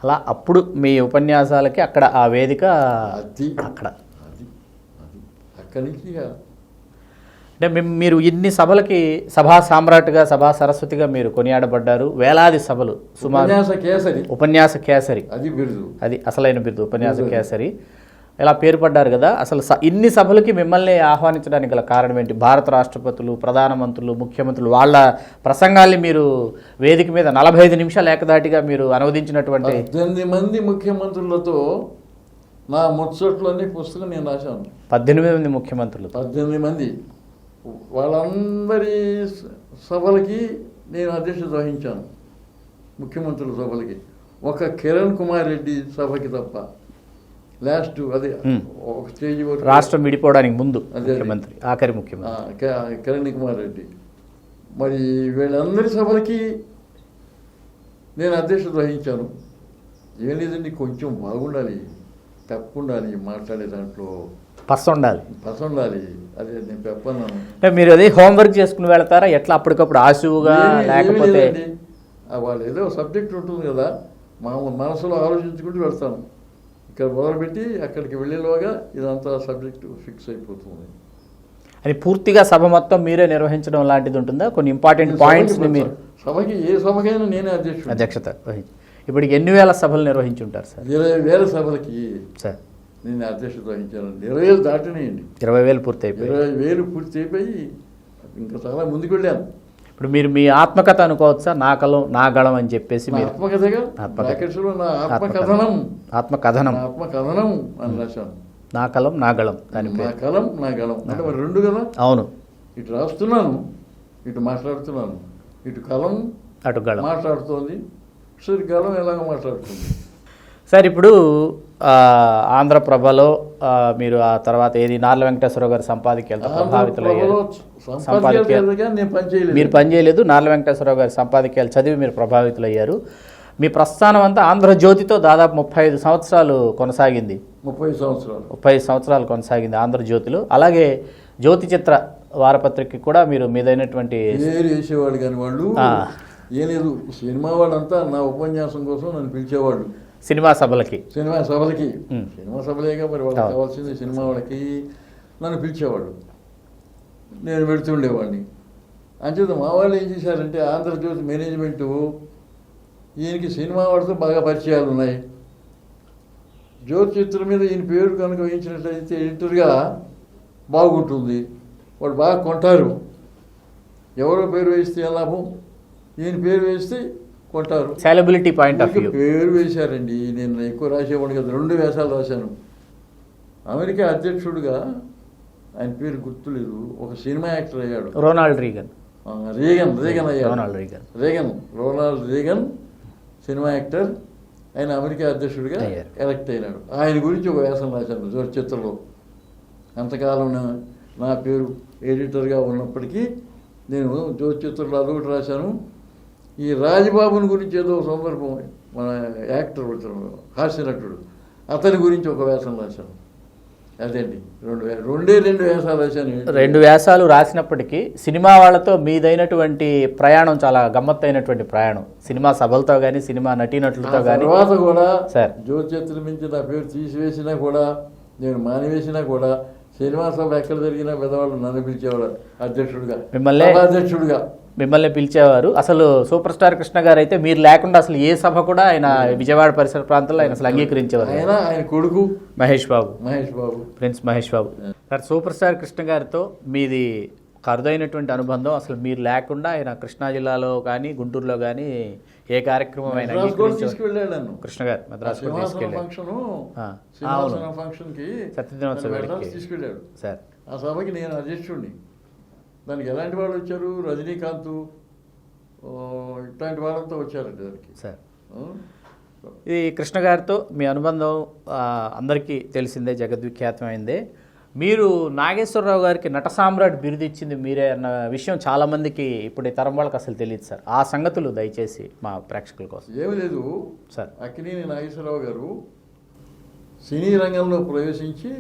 అలా అప్పుడు మీ ఉపన్యాసాలకి అక్కడ ఆ వేదిక అక్కడ అక్కడి నుంచి అంటే మీరు ఇన్ని సభలకి సభా సామ్రాట్గా, సభా సరస్వతిగా మీరు కొనియాడబడ్డారు. వేలాది సభలు, సుమారు ఉపన్యాస కేసరి, అది అసలైన బిరుదు, ఉపన్యాస కేసరి. ఇలా పేరు పడ్డారు కదా. అసలు ఇన్ని సభలకి మిమ్మల్ని ఆహ్వానించడానికి గల కారణం ఏంటి? భారత రాష్ట్రపతులు, ప్రధానమంత్రులు, ముఖ్యమంత్రులు వాళ్ళ ప్రసంగాల్ని మీరు వేదిక మీద 45 నిమిషాలు ఏకదాటిగా మీరు అనువదించినటువంటి 18 మంది ముఖ్యమంత్రులతో నా ముచ్చట్లోని పుస్తకం నేను రాశాను. 18 ముఖ్యమంత్రులు, 18 మంది, వాళ్ళందరి సభలకి నేను అధ్యక్షత వహించాను, ముఖ్యమంత్రుల సభలకి. ఒక కిరణ్ కుమార్ రెడ్డి సభకి తప్ప. లాస్ట్ అదే ఒక స్టేజ్ రాష్ట్రం విడిపోవడానికి ముందు ముఖ్యమంత్రి, ఆఖరి ముఖ్యమంత్రి కిరణ్ కుమార్ రెడ్డి. మరి వీళ్ళందరి సభలకి నేను అధ్యక్షత వహించాను. ఏం లేదండి, కొంచెం బాగుండాలి, తప్పుండాలి, మాట్లాడే దాంట్లో పస ఉండాలి. అదే నేను చెప్పన్నాను. అంటే మీరు అది హోంవర్క్ చేసుకుని వెళ్తారా ఎట్లా, అప్పటికప్పుడు ఆశువుగా? లేకపోతే వాళ్ళు ఏదో సబ్జెక్ట్ ఉంటుంది కదా, మనసులో ఆలోచించుకుంటూ వెళ్తాను. ఇక్కడ మొదలుపెట్టి అక్కడికి వెళ్ళేలోగా ఇదంతా సబ్జెక్టు ఫిక్స్ అయిపోతుంది. అది పూర్తిగా సభ మొత్తం మీరే నిర్వహించడం లాంటిది ఉంటుందా? కొన్ని ఇంపార్టెంట్ పాయింట్స్ మీరు సభకి, ఏ సభకైనా నేనే అధ్యక్షత వహించి ఇప్పటికి ఎన్ని వేల సభలు నిర్వహించి ఉంటారు సార్? 20,000 సభలకి సార్ నేను అధ్యక్షత వహించాను. 20,000 దాటినాయండి. 20,000 పూర్తి అయిపోయి 20,000 పూర్తి అయిపోయి ఇంకా చాలా ముందుకు వెళ్ళాను. ఇప్పుడు మీరు మీ ఆత్మకథ అనుకోవచ్చా? నా కలం నా గళం అని చెప్పేసి మీరు ఆత్మకథగా ఆత్మకథనం అని రాశాను. నా కలం నా గళం, దాని నా కలం నా గళం అంటే మరి 2 కదా. అవును, ఇటు రాస్తున్నాను, ఇటు మాట్లాడుతున్నాను. ఇటు కలం అటు గళం మాట్లాడుతోంది, సరే గళం ఎలాగ మాట్లాడుతుంది. సార్ ఇప్పుడు ఆంధ్రప్రభలో మీరు ఆ తర్వాత ఏది నార్ల వెంకటేశ్వరరావు గారి సంపాదకి వెళ్తే ప్రభావితులయ్యారు. నేను పనిచేయలేదు. మీరు పనిచేయలేదు, నార్ల వెంకటేశ్వరరావు గారి సంపాదకీయాలు చదివి మీరు ప్రభావితులయ్యారు. మీ ప్రస్థానం అంతా ఆంధ్రజ్యోతితో దాదాపు 35 సంవత్సరాలు కొనసాగింది. 30 సంవత్సరాలు కొనసాగింది ఆంధ్రజ్యోతిలో. అలాగే జ్యోతి చిత్ర వారపత్రిక కూడా మీరు మీదైనటువంటి పేరు వేసేవాడు కానీ వాళ్ళు ఏం లేదు. సినిమా వాళ్ళంతా నా ఉపన్యాసం కోసం నన్ను పిలిచేవాళ్ళు సినిమా సభలకి. సినిమా సభలేగా మరి వాళ్ళకి కావాల్సింది. సినిమా వాళ్ళకి నన్ను పిలిచేవాళ్ళు, నేను పెడుతుండేవాడిని. అంచేత మా వాళ్ళు ఏం చేశారంటే ఆంధ్రజ్యోతి మేనేజ్మెంటు ఈయనకి సినిమా వాడితో బాగా పరిచయాలు ఉన్నాయి. జ్యోతి చిత్రం మీద ఈయన పేరు కనుక వేయించినట్లయితే ఎడిటర్గా బాగుంటుంది, వాడు బాగా కొంటారు. ఎవరో పేరు వేస్తే ఎలా లాభం, ఈయన పేరు వేస్తే కొంటారు. సాలబిలిటీ పాయింట్ ఆఫ్ వ్యూ పేరు వేశారండి. నేను ఎక్కువ రాసేవాడు కదా, 2 వ్యాసాలు రాశాను. అమెరికా అధ్యక్షుడిగా ఆయన పేరు గుర్తులేదు, ఒక సినిమా యాక్టర్ అయ్యాడు. రోనాల్డ్ రీగన్ అయ్యాడు. రోనాల్డ్ రీగన్ సినిమా యాక్టర్, ఆయన అమెరికా అధ్యక్షుడిగా ఎలక్ట్ అయినాడు. ఆయన గురించి ఒక వ్యాసం రాశాను జ్యోతి చిత్రంలో. అంతకాలం నా పేరు ఎడిటర్గా ఉన్నప్పటికీ నేను జ్యోతి చిత్రంలో అదొకటి రాశాను. ఈ రాజబాబుని గురించి ఏదో సందర్భం, మన యాక్టర్ హాస్య నటుడు, అతని గురించి ఒక వ్యాసం రాశాను. అదేండి 2 వ్యాసాలు రాశాను. 2 వ్యాసాలు రాసినప్పటికీ సినిమా వాళ్ళతో మీదైనటువంటి ప్రయాణం చాలా గమ్మత్తైనటువంటి ప్రయాణం. సినిమా సభలతో కానీ, సినిమా నటీనటులతో కానీ. తర్వాత కూడా సార్ జ్యోతి చిత్రం నుంచి నా పేరు తీసివేసినా కూడా, నేను మానివేసినా కూడా, సినిమా సభ ఎక్కడ జరిగినా పెద్దవాళ్ళు నన్ను పిలిచేవాడు అధ్యక్షుడిగా, మిమ్మల్ని పిలిచేవారు. అసలు సూపర్ స్టార్ కృష్ణ గారు అయితే మీరు లేకుండా అసలు ఏ సభ కూడా ఆయన విజయవాడ పరిసర ప్రాంతాల్లో ఆయన అసలు అంగీకరించేవారు. ఆయన కొడుకు Mahesh Babu, prince Mahesh Babu. Sir super star Krishna గారితో మీది అరుదైనటువంటి అనుబంధం. అసలు మీరు లేకుండా ఆయన కృష్ణా జిల్లాలో కానీ, గుంటూరులో కానీ ఏ కార్యక్రమం అయినా తీసుకువెళ్ళాడు. కృష్ణ గారు మద్రాసు సత్యదినోత్సవ వేడుకకి తీసుకెళ్ళాడు సార్. ఆ సభకి నేను అధ్యక్షుడిని. దానికి ఎలాంటి వాళ్ళు వచ్చారు, రజనీకాంత్ ఇట్లాంటి వాళ్ళంతా వచ్చారండి దానికి సార్. ఇది కృష్ణ గారితో మీ అనుబంధం అందరికీ తెలిసిందే, జగద్విఖ్యాతమైందే. మీరు నాగేశ్వరరావు గారికి నట సామ్రాట్ బిరుదు ఇచ్చింది మీరే అన్న విషయం చాలామందికి ఇప్పుడు ఈ తరం వాళ్ళకి అసలు తెలియదు సార్. ఆ సంగతులు దయచేసి మా ప్రేక్షకుల కోసం. ఏమి లేదు సార్, అక్కినేని నాగేశ్వరరావు గారు సినీ రంగంలో ప్రవేశించి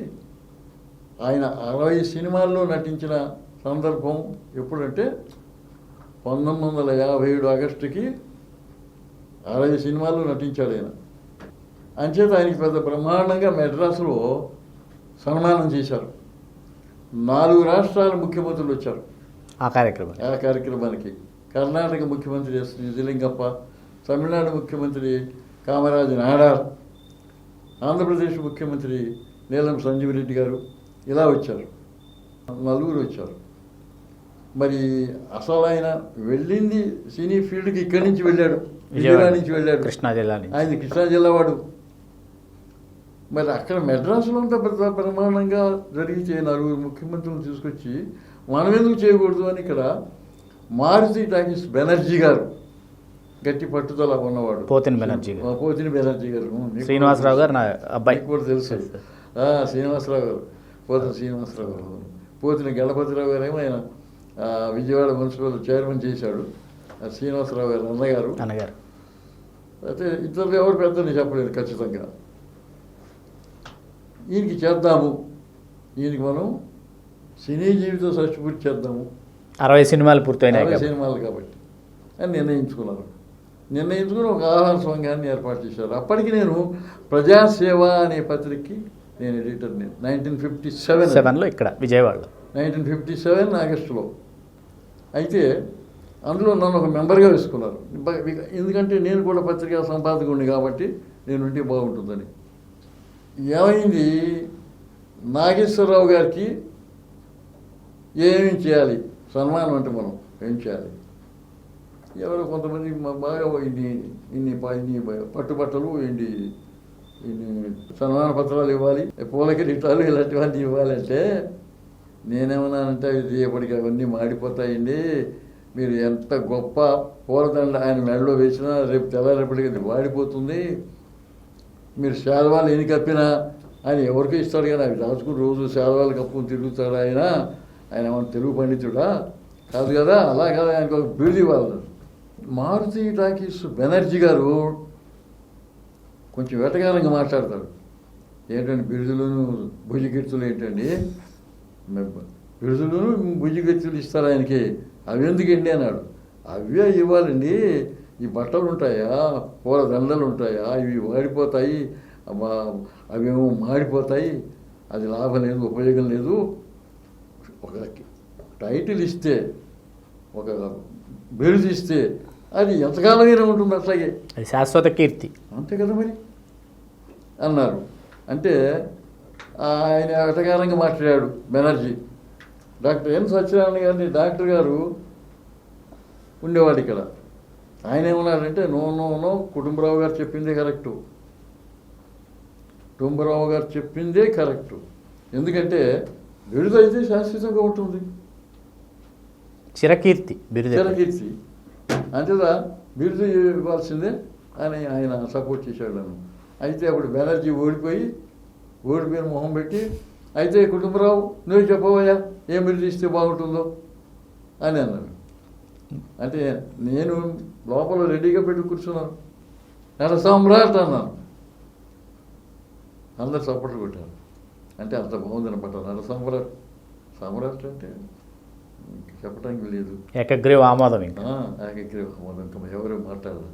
ఆయన 60 సినిమాల్లో నటించిన సందర్భం ఎప్పుడంటే 1957 ఆగస్టుకి 60 సినిమాల్లో నటించాడు ఆయన. అంచేత ఆయనకి పెద్ద బ్రహ్మాండంగా మెడ్రాసులో సన్మానం చేశారు. 4 రాష్ట్రాల ముఖ్యమంత్రులు వచ్చారు ఆ కార్యక్రమానికి. కర్ణాటక ముఖ్యమంత్రి ఎస్ నిజలింగప్ప, తమిళనాడు ముఖ్యమంత్రి కామరాజ్ నాడార్, ఆంధ్రప్రదేశ్ ముఖ్యమంత్రి నీలం సంజీవ్ రెడ్డి గారు, ఇలా వచ్చారు. 4 వచ్చారు. మరి అసలు ఆయన వెళ్ళింది సినీ ఫీల్డ్కి ఇక్కడి నుంచి వెళ్ళాడు, విజయవాడ నుంచి వెళ్ళాడు. కృష్ణా జిల్లా, ఆయన కృష్ణా జిల్లా వాడు. మరి అక్కడ మెడ్రాసులో అంతా ప్రమాణంగా జరిగితే 4 ముఖ్యమంత్రులను తీసుకొచ్చి మనం ఎందుకు చేయకూడదు అని ఇక్కడ మారుతి టాకీస్ బెనర్జీ గారు, గట్టి పట్టుదల ఉన్నవాడు, పోతిన బెనర్జీ గారు, శ్రీనివాసరావు గారు నా అబ్బాయి కూడా తెలుసు. శ్రీనివాసరావు గారు, పోతిన శ్రీనివాసరావు గారు, పోతిన గణపతిరావు గారు ఏమో ఆయన విజయవాడ మున్సిపల్ చైర్మన్ చేశాడు. శ్రీనివాసరావు గారు అన్నగారు. అయితే ఇద్దరు ఎవరు పెద్దని చెప్పలేదు ఖచ్చితంగా. ఈయనకి చేద్దాము, ఈయనకి మనం సినీ జీవితం సృష్టి చేద్దాము, 60 సినిమాలు పూర్తయినాయి, 60 సినిమాలు కాబట్టి అని నిర్ణయించుకుని ఒక ఆహార సంఘాన్ని ఏర్పాటు చేశారు. అప్పటికి నేను ప్రజాసేవ అనే పత్రికకి నేను ఎడిటర్ని. 1957లో ఇక్కడ విజయవాడలో, 1957 ఆగస్టులో. అయితే అందులో నన్ను ఒక మెంబర్గా వేసుకున్నారు. ఎందుకంటే నేను కూడా పత్రికా సంపాదకుడిని కాబట్టి నేను ఉంటే బాగుంటుందని. ఏమైంది, నాగేశ్వరరావు గారికి ఏమేమి చేయాలి, సన్మానం అంటే మనం ఏం చేయాలి, ఎవరో కొంతమంది బాగా ఇన్ని పట్టుబట్టలు, ఇన్ని సన్మాన పత్రాలు ఇవ్వాలి, పూల కిరీటాలు ఇలాంటివన్నీ ఇవ్వాలంటే నేనేమన్నానంటే ఇది ఎప్పటికీ అవన్నీ మాడిపోతాయండి, మీరు ఎంత గొప్ప పూలదండ ఆయన మెడలో వేసినా రేపు తెల్లారేపటికి అది వాడిపోతుంది, మీరు శాలువాలు ఎన్ని కప్పినా ఆయన ఎవరికీ ఇస్తాడు కానీ అవి దాచుకుని రోజు శాలువాలు కప్పుకొని తిరుగుతాడు ఆయన మన తెలుగు పండితుడా కాదు కదా, అలా కదా, ఆయనకు ఒక బిరుదు ఇవ్వాలి. మారుతి టాకీస్ బెనర్జీ గారు కొంచెం వెటకారంగా మాట్లాడతాడు. ఏంటండి బిరుదులను భుజకీర్తులు ఏంటండి, బిరుదులను భుజకీర్తులు ఇస్తారు ఆయనకి, అవి ఎందుకండి అన్నాడు. అవే ఇవ్వాలండి, ఈ బట్టలు ఉంటాయా, పూల దండలు ఉంటాయా, ఇవి వాడిపోతాయి, అవేమో మాడిపోతాయి, అది లాభం లేదు, ఉపయోగం లేదు. ఒక టైటిల్ ఇస్తే, ఒక బిరుదు ఇస్తే అది ఎంతకాలమైనా ఉంటుంది, అట్లాగే అది శాశ్వత కీర్తి, అంతే కదా మరి అన్నారు. అంటే ఆయన వెటకారంగా మాట్లాడాడు బెనర్జీ. డాక్టర్ ఎన్ సత్యనారాయణ గారిని డాక్టర్ గారు ఉండేవాడు ఇక్కడ. ఆయన ఏమన్నాడంటే నో కుటుంబరావు గారు చెప్పిందే కరెక్టు, కుటుంబరావు గారు చెప్పిందే కరెక్టు. ఎందుకంటే బిరుదు అయితే శాశ్వతంగా ఉంటుంది, చిరకీర్తి బిరుదు, చిరకీర్తి. అంతేదా బిరుదు ఇవ్వాల్సిందే అని ఆయన సపోర్ట్ చేశాడు నన్ను. అయితే అప్పుడు బెనర్జీ ఓడిపోయిన మొహం పెట్టి, అయితే కుటుంబరావు నువ్వు చెప్పవయ్యా ఏం బిరుదు ఇస్తే బాగుంటుందో అని అన్నాడు. అంటే నేను లోపల రెడీగా పెట్టి కూర్చున్నాను, నట సామ్రాట్ అన్నాను. అందరు సపోర్ట్ కొట్టారు. అంటే అంత బాగుంది అనమాట నట సామ్రాట్. సామ్రాట్ అంటే చెప్పడానికి లేదు, ఏకగ్రీవ ఆమోదం, ఏకగ్రీవ ఆమోదం, ఇంకా ఎవరు మాట్లాడరు.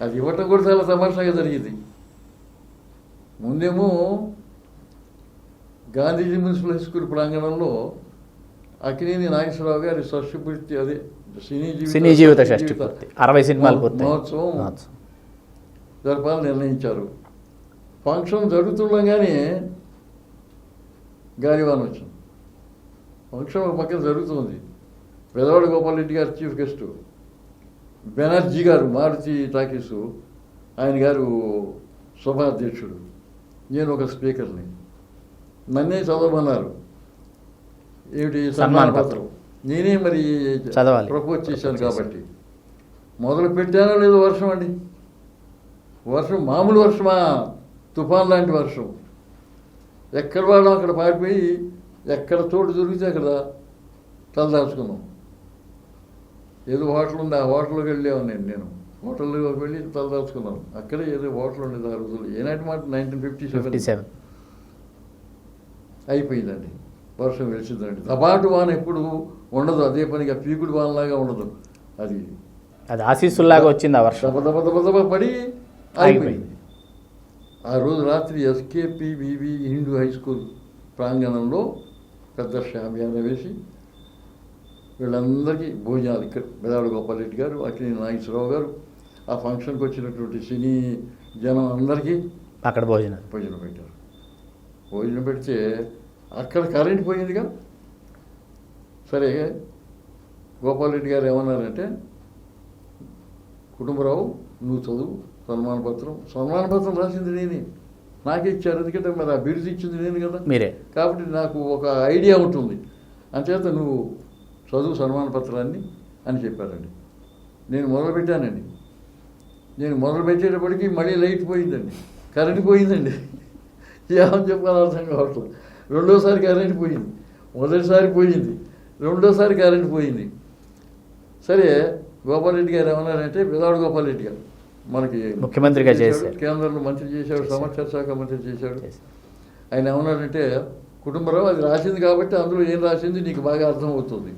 అది ఇవ్వటం కూడా చాలా తమాషాగా జరిగింది. ముందేమో గాంధీజీ మున్సిపల్ హై స్కూల్ ప్రాంగణంలో అక్కినేని నాగేశ్వరరావు గారి షష్ఠి పూర్తి, అదే సినీ జీవిత షష్ఠి పూర్తి 60 సినిమాలు పూర్తి మహోత్సవం జరపాలని నిర్ణయించారు. ఫంక్షన్ జరుగుతుండగానే గాలివాన వచ్చింది. ఫంక్షన్ ఒక పక్కన జరుగుతుంది. పెదవాడ గోపాల్ రెడ్డి గారు చీఫ్ గెస్ట్, బెనర్జీ గారు మారుతి టాకీసు ఆయన గారు సభాధ్యక్షుడు, నేను ఒక స్పీకర్ని. నన్నే చదవమన్నారు. ఏమిటి సన్మాన పత్రం, నేనే మరి చదవాలి, ప్రపోజ్ చేశాను కాబట్టి. మొదలు పెట్టానో లేదో వర్షం అండి, వర్షం మామూలు వర్షమా, తుఫాన్ లాంటి వర్షం. ఎక్కడ వాడడం అక్కడ పారిపోయి, ఎక్కడ చోటు దొరికితే అక్కడ తలదాచుకున్నాం. ఏదో హోటల్ ఉంది, ఆ హోటల్లోకి వెళ్ళాను నేను హోటల్లోకి వెళ్ళి తలదాచుకున్నాను. అక్కడే ఏదో హోటల్ ఉండేది ఆ రోజుల్లో. ఏనాటి మాట 1957 అయిపోయిందండి. వర్షం వెలిసిందండి. దబాటు వాన ఎప్పుడు ఉండదు, అదే పనిగా పీకుడు వానలాగా ఉండదు, అది ఆశీస్సులాగా వచ్చింది ఆ వర్షం. దబ పడి అయిపోయింది. ఆ రోజు రాత్రి ఎస్కేపిబిబి హిందూ హై స్కూల్ ప్రాంగణంలో పెద్ద షామియానా వేసి వీళ్ళందరికీ భోజనాలు, ఇక్కడ పెదవాడ గోపాల్ రెడ్డి గారు, అక్కినేని నాగేశ్వరరావు గారు, ఆ ఫంక్షన్కి వచ్చినటువంటి సినీ జనం అందరికీ అక్కడ భోజనం పెట్టారు. భోజనం పెడితే అక్కడ కరెంట్ పోయిందిగా. సరే గోపాల్ రెడ్డి గారు ఏమన్నారంటే, కుటుంబరావు నువ్వు చదువు, సన్మాన పత్రం రాసింది నేనే, నాకే ఇచ్చారు. ఎందుకంటే మరి ఆ బిరుదు ఇచ్చింది నేను కదా మీరే, కాబట్టి నాకు ఒక ఐడియా ఉంటుంది, అంచేత నువ్వు చదువు సన్మాన పత్రాన్ని అని చెప్పారండి. నేను మొదలుపెట్టానండి. నేను మొదలుపెట్టేటప్పటికి మళ్ళీ లైట్ పోయిందండి, కరెంట్ పోయిందండి. ఏమని చెప్పాలో అర్థం కావట్లేదు. రెండోసారి కరెంట్ పోయింది, మొదటిసారి పోయింది, రెండోసారి కరెంట్ పోయింది. సరే గోపాల్ రెడ్డి గారు ఏమన్నారంటే, పెదవాడ గోపాల్ రెడ్డి గారు మనకి ముఖ్యమంత్రిగా చేశారు, కేంద్రంలో మంత్రి చేశాడు, సమాచార శాఖ మంత్రి చేశాడు. ఆయన ఏమన్నారంటే, కుటుంబరావు అది రాసింది కాబట్టి అందులో ఏం రాసింది నీకు బాగా అర్థమవుతుంది,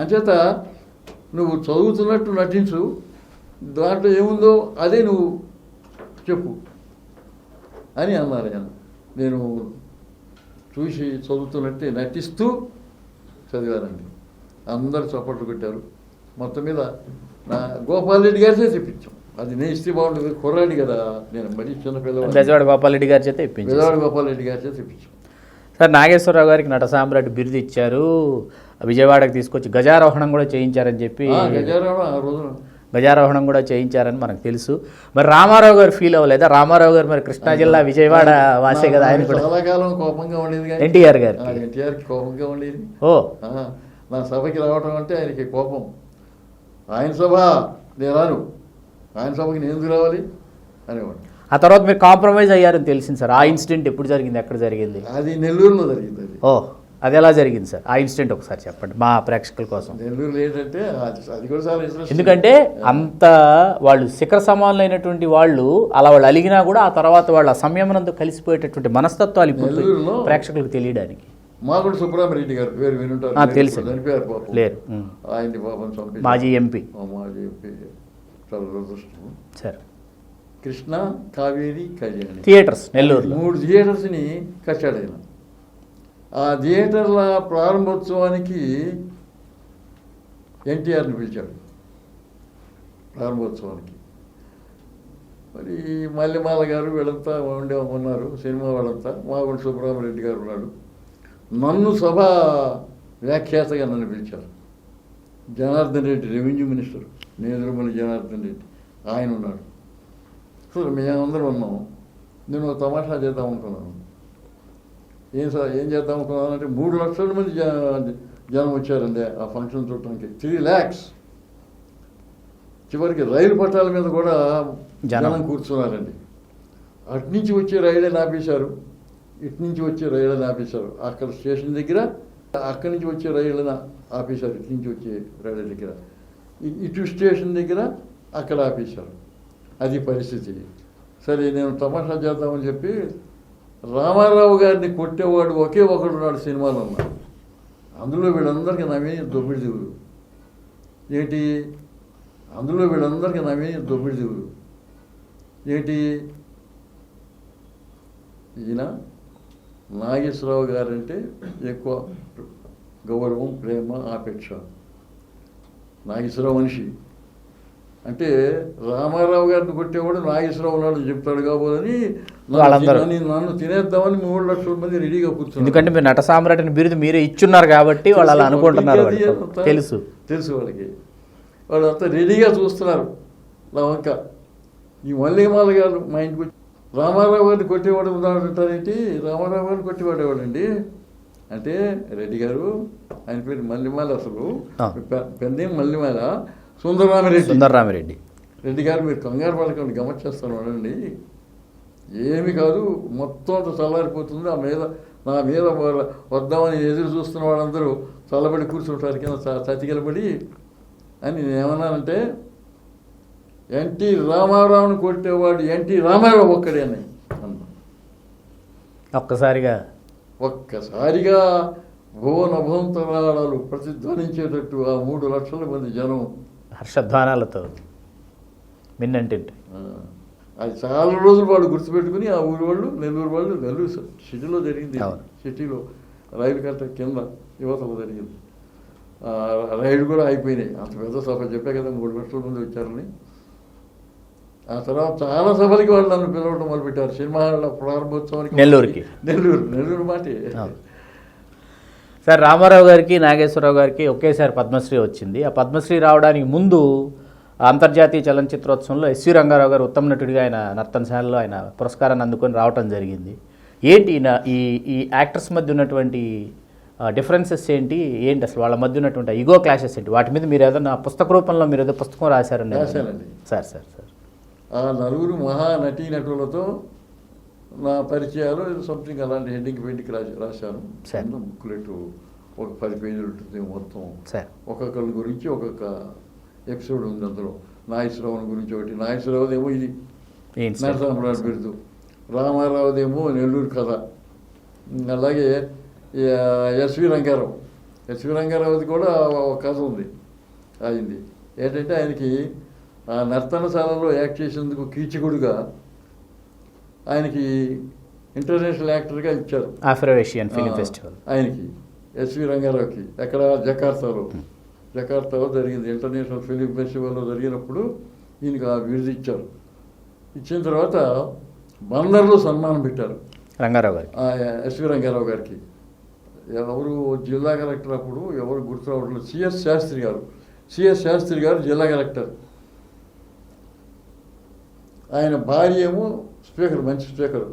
అంచేత నువ్వు చదువుతున్నట్టు నటించు, దాంట్లో ఏముందో అదే నువ్వు చెప్పు అని అన్నారు ఆయన. నేను చూసి చదువుతున్నట్టే నటిస్తూ చదివానండి. అందరు చప్పట్లు కొట్టారు. మొత్తం మీద నా గోపాల్ రెడ్డి గారితో తెప్పించాం. అది నేను ఇస్తే బాగుంటుంది, కుర్రాడి కదా, నేను మరీ చిన్న పిల్లవాడు. బెజవాడ గోపాల్ రెడ్డి గారి చేత బెజవాడ గోపాల్ రెడ్డి గారి చేత తెప్పించాం. సార్ నాగేశ్వరరావు గారికి నట సామ్రాట్ బిరుదు ఇచ్చారు, విజయవాడకు తీసుకొచ్చి గజారోహణం కూడా చేయించారని చెప్పి, గజారోహణం కూడా చేయించారని మనకు తెలుసు. మరి రామారావు గారు ఫీల్ అవ్వలేదా? రామారావు గారు మరి కృష్ణా జిల్లా విజయవాడ వాసే కదా, ఆయన కూడా చాలా కాలం కోపంగా ఉండేది. ఎన్టీఆర్ గారు కోపంగా ఉండేది. ఓ నా సభకి రావడం అంటే ఆయనకి కోపం. ఆయన సభ నేను రాను, ఆయన సభకి నేను ఎందుకు రావాలి అనేవాడు. ఆ తర్వాత మీరు కాంప్రమైజ్ అయ్యారని తెలిసింది సార్. ఆ ఇన్సిడెంట్ ఎప్పుడు జరిగింది, ఎక్కడ జరిగింది? అది నెల్లూరులో జరిగింది. అది ఓ, అది ఎలా జరిగింది సార్? ఆ ఇన్సిడెంట్ ఒకసారి చెప్పండి మా ప్రేక్షకుల కోసం. నెల్లూరులో ఏంటంటే అది కూడా చాలా ఇంట్రెస్ట్. ఎందుకంటే అంత వాళ్ళు శిఖర సమానులైనటువంటి వాళ్ళు అలా వాళ్ళు అలిగినా కూడా ఆ తర్వాత వాళ్ళ సంయమనంతో కలిసిపోయేటటువంటి మనస్తత్వాలు ఇప్పుడు నెల్లూరులో ప్రేక్షకులకు తెలియడానికి. మాగుడు సుబ్రహ్మరెడ్డి గారు పేరు వినుంటారు. తెలుసు. చనిపోయారు పాపం. లేరు. ఆయన్ని పాపం చంపి మాజీ ఎంపీ. మాజీ ఎంపీ. చాలా దురదృష్టం సార్. కృష్ణ, కావేరి, కళ్యాణి థియేటర్స్ నెల్లూరులో 3 థియేటర్స్ని కట్టాడు ఆయన. ఆ థియేటర్ల ప్రారంభోత్సవానికి ఎన్టీఆర్ని పిలిచాడు ప్రారంభోత్సవానికి. మరి మల్లెమాల గారు వీళ్ళంతా ఉన్నారు, సినిమా వాళ్ళంతా. మాగుంట సుబ్రహ్మరెడ్డి గారు ఉన్నాడు. నన్ను సభ వ్యాఖ్యాతగా నన్ను పిలిచారు. జనార్దన్ రెడ్డి రెవెన్యూ మినిస్టర్, నేదురుమల్లి జనార్దన్ రెడ్డి ఆయన ఉన్నాడు. అసలు మేమందరం ఉన్నాము. నేను ఒక తమాషా చేద్దాం అనుకున్నాను. ఏం చేద్దాం అనుకున్నాను అంటే 3 లక్షల మంది జనం వచ్చారండి ఆ ఫంక్షన్ చూడటానికి. 3 lakhs. చివరికి రైలు పట్టాల మీద కూడా జనం కూర్చున్నారండి. అటు నుంచి వచ్చే రైళ్ళని ఆపేశారు, ఇటు నుంచి వచ్చే రైళ్ళని ఆపేశారు. అక్కడ స్టేషన్ దగ్గర అక్కడి నుంచి వచ్చే రైళ్ళని ఆపేశారు, ఇటు నుంచి వచ్చే రైళ్ళ దగ్గర. ఇటు స్టేషన్ దగ్గర అక్కడ ఆపేశారు. అది పరిస్థితి. సరే, నేను తమాషా చేద్దామని చెప్పి రామారావు గారిని కొట్టేవాడు ఒకే ఒకడు ఉన్నాడు సినిమాలో ఉన్నాడు. అందులో వీళ్ళందరికీ నవ్వి దొబ్బిడి దిగులు ఏంటి? అందులో వీళ్ళందరికీ నవ్వి దొబ్బిడి దిగులు ఏంటి? ఈయన నాగేశ్వరరావు గారంటే ఎక్కువ గౌరవం, ప్రేమ, ఆపేక్ష. నాగేశ్వరరావు మనిషి అంటే రామారావు గారిని కొట్టేవాడు నాగేశ్వరరావు ఉన్నాడు చెప్తాడు కాబోదని నన్ను తినేద్దామని 3 లక్షల మంది రెడీగా కూర్చున్నారు. ఎందుకంటే మీరు నట సామ్రాట్ని బిరుదు మీరే ఇచ్చున్నారు కాబట్టి వాళ్ళు అలా అనుకుంటున్నారు. తెలుసు వాళ్ళకి. వాళ్ళంతా రెడీగా చూస్తున్నారు నా వంక. ఈ మల్లిమాల గారు మా ఇంటికి వచ్చి రామారావు గారిని కొట్టేవాడు ఉన్నాడు అంటారేంటి? రామారావు గారిని కొట్టేవాడేవాడండి అంటే రెడ్డి గారు, ఆయన పేరు మల్లిమాల. అసలు పెద్ద మల్లిమాల సుందరరామిరెడ్డి. రెడ్డి గారు మీరు కంగారు పడకండి, గమనించేస్తాను చేస్తాను వాడండి. ఏమి కాదు, మొత్తం అంతా చల్లారిపోతుంది. నా మీద వద్దామని ఎదురు చూస్తున్న వాళ్ళందరూ చల్లబడి కూర్చుంటారు కింద చతికిలబడి అని నేనేమన్నానంటే, ఎన్టీ రామారావుని కొట్టేవాడు ఎన్టీ రామారావు ఒక్కడే అని అన్నా. ఒక్కసారిగా భువనభవంతరాళాలు ప్రతిధ్వనించేటట్టు ఆ 3 లక్షల మంది జనం హర్షధ్వానాలతో మిన్నంటింటి. అది చాలా రోజులు వాళ్ళు గుర్తుపెట్టుకుని ఆ ఊరు వాళ్ళు, నెల్లూరు సిటీలో జరిగింది. సిటీలో రైలు కట్ట కింద యువతలో జరిగింది. రైలు కూడా అయిపోయినాయి. అంత పెద్ద సభ చెప్పే కదా 3 లక్షల మంది వచ్చారని. ఆ తర్వాత చాలా సభలకి వాళ్ళు నన్ను పిలవడం మొదలుపెట్టారు. సినిమా ప్రారంభోత్సవానికి నెల్లూరు మాటే. సార్, రామారావు గారికి నాగేశ్వరరావు గారికి ఒకేసారి పద్మశ్రీ వచ్చింది. ఆ పద్మశ్రీ రావడానికి ముందు అంతర్జాతీయ చలనచిత్రోత్సవంలో ఎస్వి రంగారావు గారు ఉత్తమ నటుడిగా ఆయన నర్తనశాలలో ఆయన పురస్కారాన్ని అందుకొని రావటం జరిగింది. ఏంటి ఈ యాక్టర్స్ మధ్య ఉన్నటువంటి డిఫరెన్సెస్ ఏంటి అసలు వాళ్ళ మధ్య ఉన్నటువంటి ఈగో క్లాషెస్ ఏంటి? వాటి మీద మీరు ఏదైనా పుస్తక రూపంలో మీరు ఏదో పుస్తకం రాశారండి? సార్ ఆ 4 మహా నటీనటులతో నా పరిచయాలు సంథింగ్ అలాంటి హెడ్డింగ్ పెయింటింగ్ రాశాను. బుక్లెట్ ఒక 10 పేజీలు ఉంటుంది మొత్తం. ఒక్కొక్కరి గురించి ఒక్కొక్క ఎపిసోడ్ ఉంది అందులో. నాగేశ్వరరావు గురించి ఒకటి. నాగేశ్వరరావుదేమో ఇది నరసామ్రాట్ బిరుదు, రామారావుదేమో నెల్లూరు కథ. అలాగే ఎస్వి రంగారావుది కూడా ఒక కథ ఉంది. అయింది ఏంటంటే ఆయనకి ఆ నర్తనశాలలో యాక్ట్ చేసేందుకు కీచకుడుగా ఆయనకి ఇంటర్నేషనల్ యాక్టర్గా ఇచ్చారు. ఆఫ్రోఏషియన్ ఫిల్మ్ ఫెస్టివల్ ఆయనకి ఎస్వి రంగారావుకి ఎక్కడ జకార్తాలో జరిగింది. ఇంటర్నేషనల్ ఫిలిం ఫెస్టివల్లో జరిగినప్పుడు ఈయనకి ఆ బిరుదు ఇచ్చారు. ఇచ్చిన తర్వాత బందర్లో సన్మానం పెట్టారు రంగారావు గారికి, ఎస్వి రంగారావు గారికి. ఎవరు జిల్లా కలెక్టర్ అప్పుడు ఎవరు గుర్తు రావట్లేదు. సిఎస్ శాస్త్రి గారు జిల్లా కలెక్టర్. ఆయన భార్య ఏమో స్పీకర్, మంచి స్పీకరు,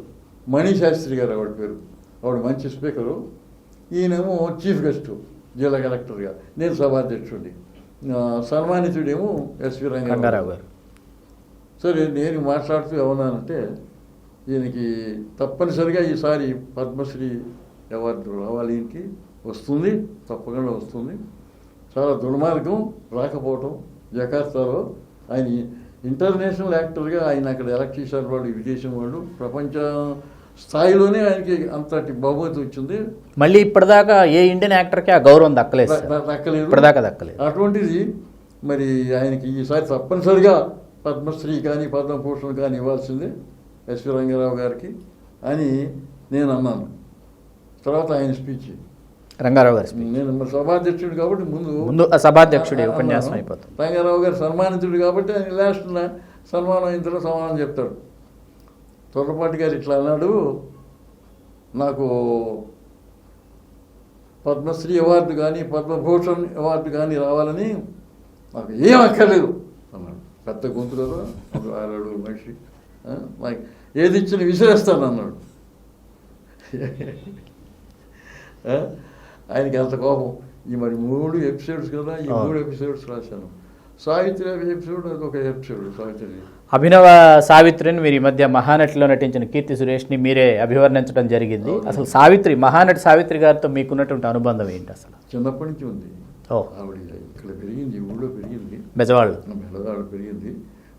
మణి శాస్త్రి గారు ఆవిడ పేరు. ఆవిడ మంచి స్పీకరు. ఈయనేమో చీఫ్ గెస్ట్ జిల్లా కలెక్టర్గా, నేను సభాధ్యక్షుడిని. సన్మానితుడేమో ఎస్వి రంగారావు గారు. సరే నేను మాట్లాడుతూ ఏమన్నానంటే ఈయనకి తప్పనిసరిగా ఈసారి పద్మశ్రీ అవార్డు రావాలి, ఈయనకి వస్తుంది, తప్పకుండా వస్తుంది. చాలా దుర్మార్గం రాకపోవటం. జకార్తాలో ఆయన ఇంటర్నేషనల్ యాక్టర్గా ఆయన అక్కడ ఎలక్ట్ చేశారు వాళ్ళు, విదేశం వాళ్ళు. ప్రపంచ స్థాయిలోనే ఆయనకి అంతటి బహుమతి వచ్చింది. మళ్ళీ ఇప్పటిదాకా ఏ ఇండియన్ యాక్టర్కి ఆ గౌరవం దక్కలేదు సార్. దక్కలేదు, ఇప్పటిదాకా దక్కలేదు. అటువంటిది మరి ఆయనకి ఈసారి తప్పనిసరిగా పద్మశ్రీ కానీ పద్మభూషణ్ కానీ ఇవ్వాల్సిందే ఎస్వి రంగారావు గారికి అని నేను అన్నాను. తర్వాత ఆయన స్పీచ్, రంగారావు గారి నేను మరి సభాధ్యక్షుడు కాబట్టి ముందు సభాధ్యక్షుడి ఉపన్యాసం అయిపోతుంది. రంగారావు గారు సన్మానితుడు కాబట్టి ఆయన లాస్ట్ సన్మానం అయిన తర్వాత సమానం చెప్తాడు. తొర్రపాటి గారు ఇట్లా అన్నాడు, నాకు పద్మశ్రీ అవార్డు కానీ పద్మభూషణ్ అవార్డు కానీ రావాలని నాకు ఏం అక్కర్లేదు అన్నాడు. పెద్ద గొంతు కదా, ఒక 6 అడుగుల మనిషి. నాకు ఏది ఇచ్చిన విసిరేస్తాను అన్నాడు. ఆయనకి ఎంత కోపం. ఈ మరి 3 ఎపిసోడ్స్ కదా, ఈ 3 ఎపిసోడ్స్ రాశాను. సావిత్రి ఎపిసోడ్, అదొక ఎపిసోడ్. సావిత్రి అభినవ సావిత్రిని మీరు ఈ మధ్య మహానటిలో నటించిన కీర్తి సురేష్ని మీరే అభివర్ణించడం జరిగింది. అసలు సావిత్రి, మహానటి సావిత్రి గారితో మీకున్నటువంటి అనుబంధం ఏంటి అసలు? చిన్నప్పటి నుంచి ఉంది. ఆవిడ ఇక్కడ పెరిగింది, ఊళ్ళో పెరిగింది, బెజవాళ్ళు పెరిగింది.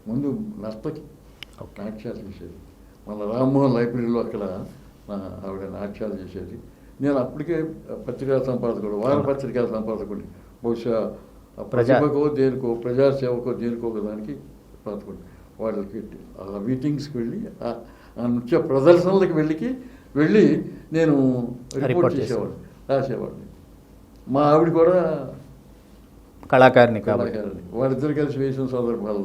ముందు నర్తకి నాట్యాలు చేసేది. మన రామ్మోహన్ లైబ్రరీలో అక్కడ ఆవిడ నాట్యాలు చేసేది. నేను అప్పటికే పత్రికా సంపాదకుడు, వారపత్రికా సంపాదకుడిని. బహుశా ప్రతిభకో దేనికో, ప్రజాసేవకో దేనికో ఒకదానికి పాతకుడు. వాళ్ళకి ఆ మీటింగ్స్కి వెళ్ళి, ఆ నృత్య ప్రదర్శనలకు వెళ్ళి నేను రిపోర్ట్ చేసేవాడిని, రాసేవాడిని. మా ఆవిడ కూడా కళాకారిణి. వాళ్ళిద్దరు కలిసి వేసిన సందర్భాలు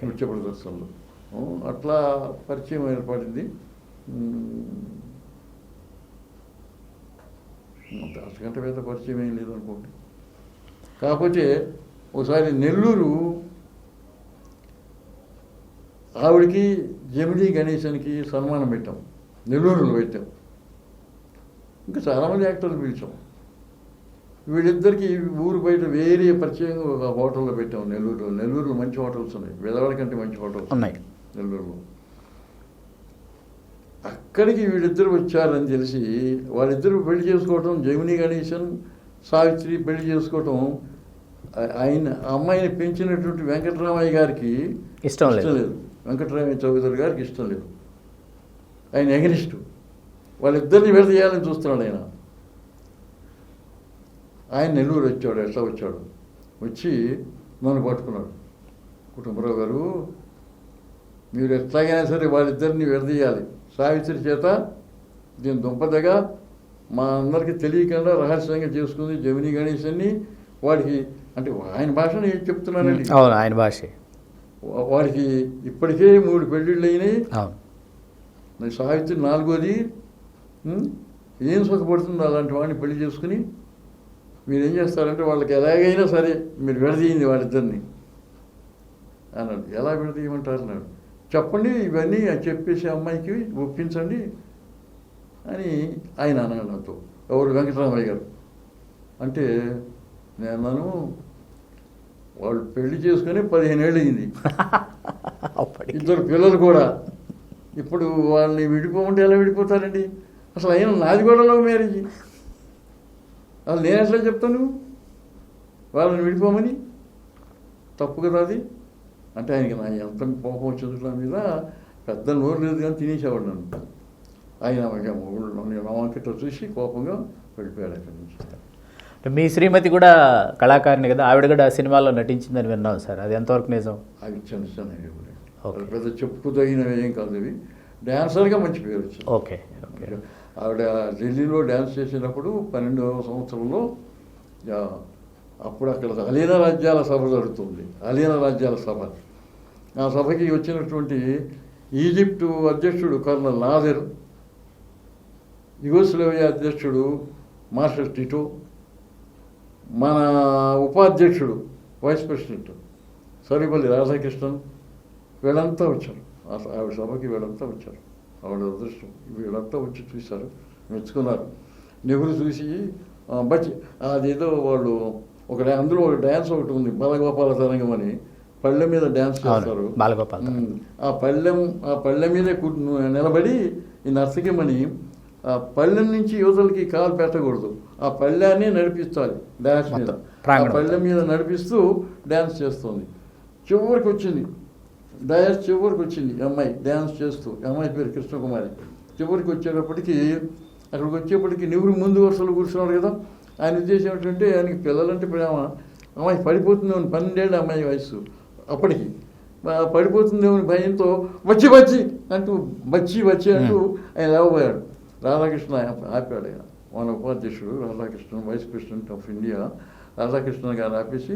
నృత్య ప్రదర్శనలు. అట్లా పరిచయం ఏర్పడింది. అంతకంటే పెద్ద పరిచయం ఏం లేదనుకోండి. కాకపోతే ఒకసారి నెల్లూరు ఆవిడికి జమినీ గణేశానికి సన్మానం పెట్టాం, నెల్లూరులో పెట్టాం. ఇంకా చాలామంది యాక్టర్లు పిలిచాం. వీళ్ళిద్దరికి ఊరు బయట వేరే పరిచయం ఒక హోటల్లో పెట్టాం నెల్లూరులో. నెల్లూరులో మంచి హోటల్స్ ఉన్నాయి, విజయవాడ కంటే మంచి హోటల్స్ ఉన్నాయి నెల్లూరులో. అక్కడికి వీళ్ళిద్దరు వచ్చారని తెలిసి వాళ్ళిద్దరు పెళ్లి చేసుకోవటం, జమినీ గణేశన్ సావిత్రి పెళ్లి చేసుకోవటం ఆయన అమ్మాయిని పెంచినటువంటి వెంకటరామయ్య గారికి ఇష్టం లేదు. వెంకటరామయ్య చౌదరి గారికి ఇష్టం లేదు. ఆయన ఎగనిస్టు. వాళ్ళిద్దరిని విడదీయాలని చూస్తున్నాడు ఆయన. ఆయన నెల్లూరు వచ్చాడు. ఎట్లా వచ్చాడు? వచ్చి నన్ను పట్టుకున్నాడు. కుటుంబరావు గారు, మీరు ఎట్లాగైనా సరే వాళ్ళిద్దరిని విడదీయాలి. సావిత్రి చేత దీని దుంపదగా మా అందరికీ తెలియకుండా రహస్యంగా చేసుకుంది జమినీ గణేశాన్ని. వాడికి అంటే ఆయన భాషను ఏం చెప్తున్నానండి, ఆయన భాష. వాడికి ఇప్పటికే 3 పెళ్ళిళ్ళు అయినాయి. సావిత్రి 4వది. ఏం సుఖపడుతుంది అలాంటి వాడిని పెళ్లి చేసుకుని? మీరేం చేస్తారంటే వాళ్ళకి ఎలాగైనా సరే మీరు విడదీయండి వాళ్ళిద్దరిని అన్నాడు. ఎలా విడదీయమంటారు అన్నాడు. చెప్పండి, ఇవన్నీ చెప్పేసి అమ్మాయికి ఒప్పించండి అని ఆయన అన్నాడు నాతో. ఎవరు? వెంకటరామయ్య గారు. అంటే నేను వాళ్ళు పెళ్లి చేసుకుని 15 ఏళ్ళు అయింది, 2 పిల్లలు కూడా. ఇప్పుడు వాళ్ళని విడిపోమంటే ఎలా విడిపోతారండి? అసలు అయినా నాది కూడా లవ్ మ్యారేజ్. అసలు నేను ఎట్లా చెప్తాను వాళ్ళని విడిపోమని? తప్పు కదా అది. అంటే ఆయనకి నా ఎంత కోపం వచ్చింది నా మీద. పెద్ద నోరు లేదు కానీ తినేసేవాడు నన్ను. ఆయన నా వంకట చూసి కోపంగా వెళ్ళిపోయాడు అక్కడి నుంచి. మీ శ్రీమతి కూడా కళాకారిణి కదా, ఆవిడ కూడా సినిమాలో నటించిందని విన్నాం సార్, అది ఎంతవరకు నిజం? అవి చిన్న పెద్ద చెప్పుకోదగినవి ఏం కాదు. అవి డ్యాన్సర్గా మంచి పేరు వచ్చింది. ఓకే. ఆవిడ ఢిల్లీలో డ్యాన్స్ చేసినప్పుడు 12వ సంవత్సరంలో అప్పుడు అక్కడ అలీన రాజ్యాల సభ జరుగుతుంది. అలీన రాజ్యాల సభ. ఆ సభకి వచ్చినటువంటి ఈజిప్టు అధ్యక్షుడు కర్నల్ నాదిర్, యుగోస్లోవియా అధ్యక్షుడు మార్షల్ టిటో, మన ఉపాధ్యక్షుడు వైస్ ప్రెసిడెంట్ సరిపల్లి రాధాకృష్ణన్, వీళ్ళంతా వచ్చారు. ఆవిడ సభకి వీళ్ళంతా వచ్చారు. ఆవిడ అదృష్టం. వీళ్ళంతా వచ్చి చూశారు, మెచ్చుకున్నారు. నెహ్రూ చూసి అదేదో వాళ్ళు అందులో ఒక డ్యాన్స్ ఒకటి ఉంది, బలగోపాల తరంగం అని, పళ్ళెం మీద డ్యాన్స్ చేస్తారు. బాలగోపాల్ ఆ పళ్ళెం మీదే నిలబడి ఈ నర్తకిమణి ఆ పళ్ళెం నుంచి యువతలకి కాలు పెట్టకూడదు, ఆ పళ్ళాన్ని నడిపిస్తాలి డ్యాన్స్ మీద. ఆ పళ్ళెం మీద నడిపిస్తూ డ్యాన్స్ చేస్తుంది. చివరికి వచ్చింది డయాస్, చివరికి వచ్చింది అమ్మాయి డ్యాన్స్ చేస్తూ. అమ్మాయి పేరు కృష్ణకుమారి. చివరికి వచ్చేటప్పటికి అక్కడికి వచ్చేప్పటికి నెహ్రూ ముందు వరుసలో కూర్చున్నాడు కదా. ఆయన ఉద్దేశం ఏంటంటే ఆయనకి పిల్లలంటే ప్రేమ. అమ్మాయి పడిపోతుంది, 12 ఏళ్ళ అమ్మాయి వయసు అప్పటికి. పడిపోతుందేమో భయంతో వచ్చి అంటూ వచ్చి అంటూ ఆయన లేవబోయాడు. రాధాకృష్ణ ఆపాడు. ఆయన మన ఉపాధ్యక్షుడు Radhakrishna, vice president of India Radhakrishna గారు ఆపేసి,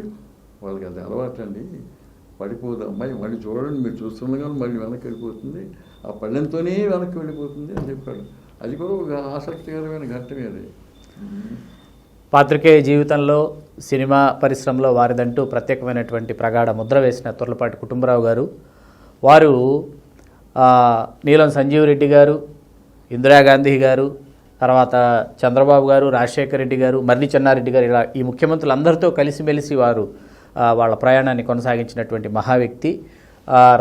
వాళ్ళకి అది అలవాటండి, పడిపోదు అమ్మాయి, మళ్ళీ చూడండి మీరు చూస్తుండగా మళ్ళీ వెనక్కి వెళ్ళిపోతుంది, ఆ పళ్ళెంతోనే వెనక్కి వెళ్ళిపోతుంది అని చెప్పాడు. అది కూడా ఒక ఆసక్తికరమైన ఘట్టమే అది. పాత్రికేయ జీవితంలో సినిమా పరిశ్రమలో వారిదంటూ ప్రత్యేకమైనటువంటి ప్రగాఢ ముద్ర వేసిన తుర్లపాటి కుటుంబరావు గారు, వారు నీలం సంజీవ్ రెడ్డి గారు, ఇందిరాగాంధీ గారు, తర్వాత చంద్రబాబు గారు, రాజశేఖర రెడ్డి గారు, మర్రి చెన్నారెడ్డి గారు, ఇలా ఈ ముఖ్యమంత్రులందరితో కలిసిమెలిసి వారు వాళ్ళ ప్రయాణాన్ని కొనసాగించినటువంటి మహావ్యక్తి.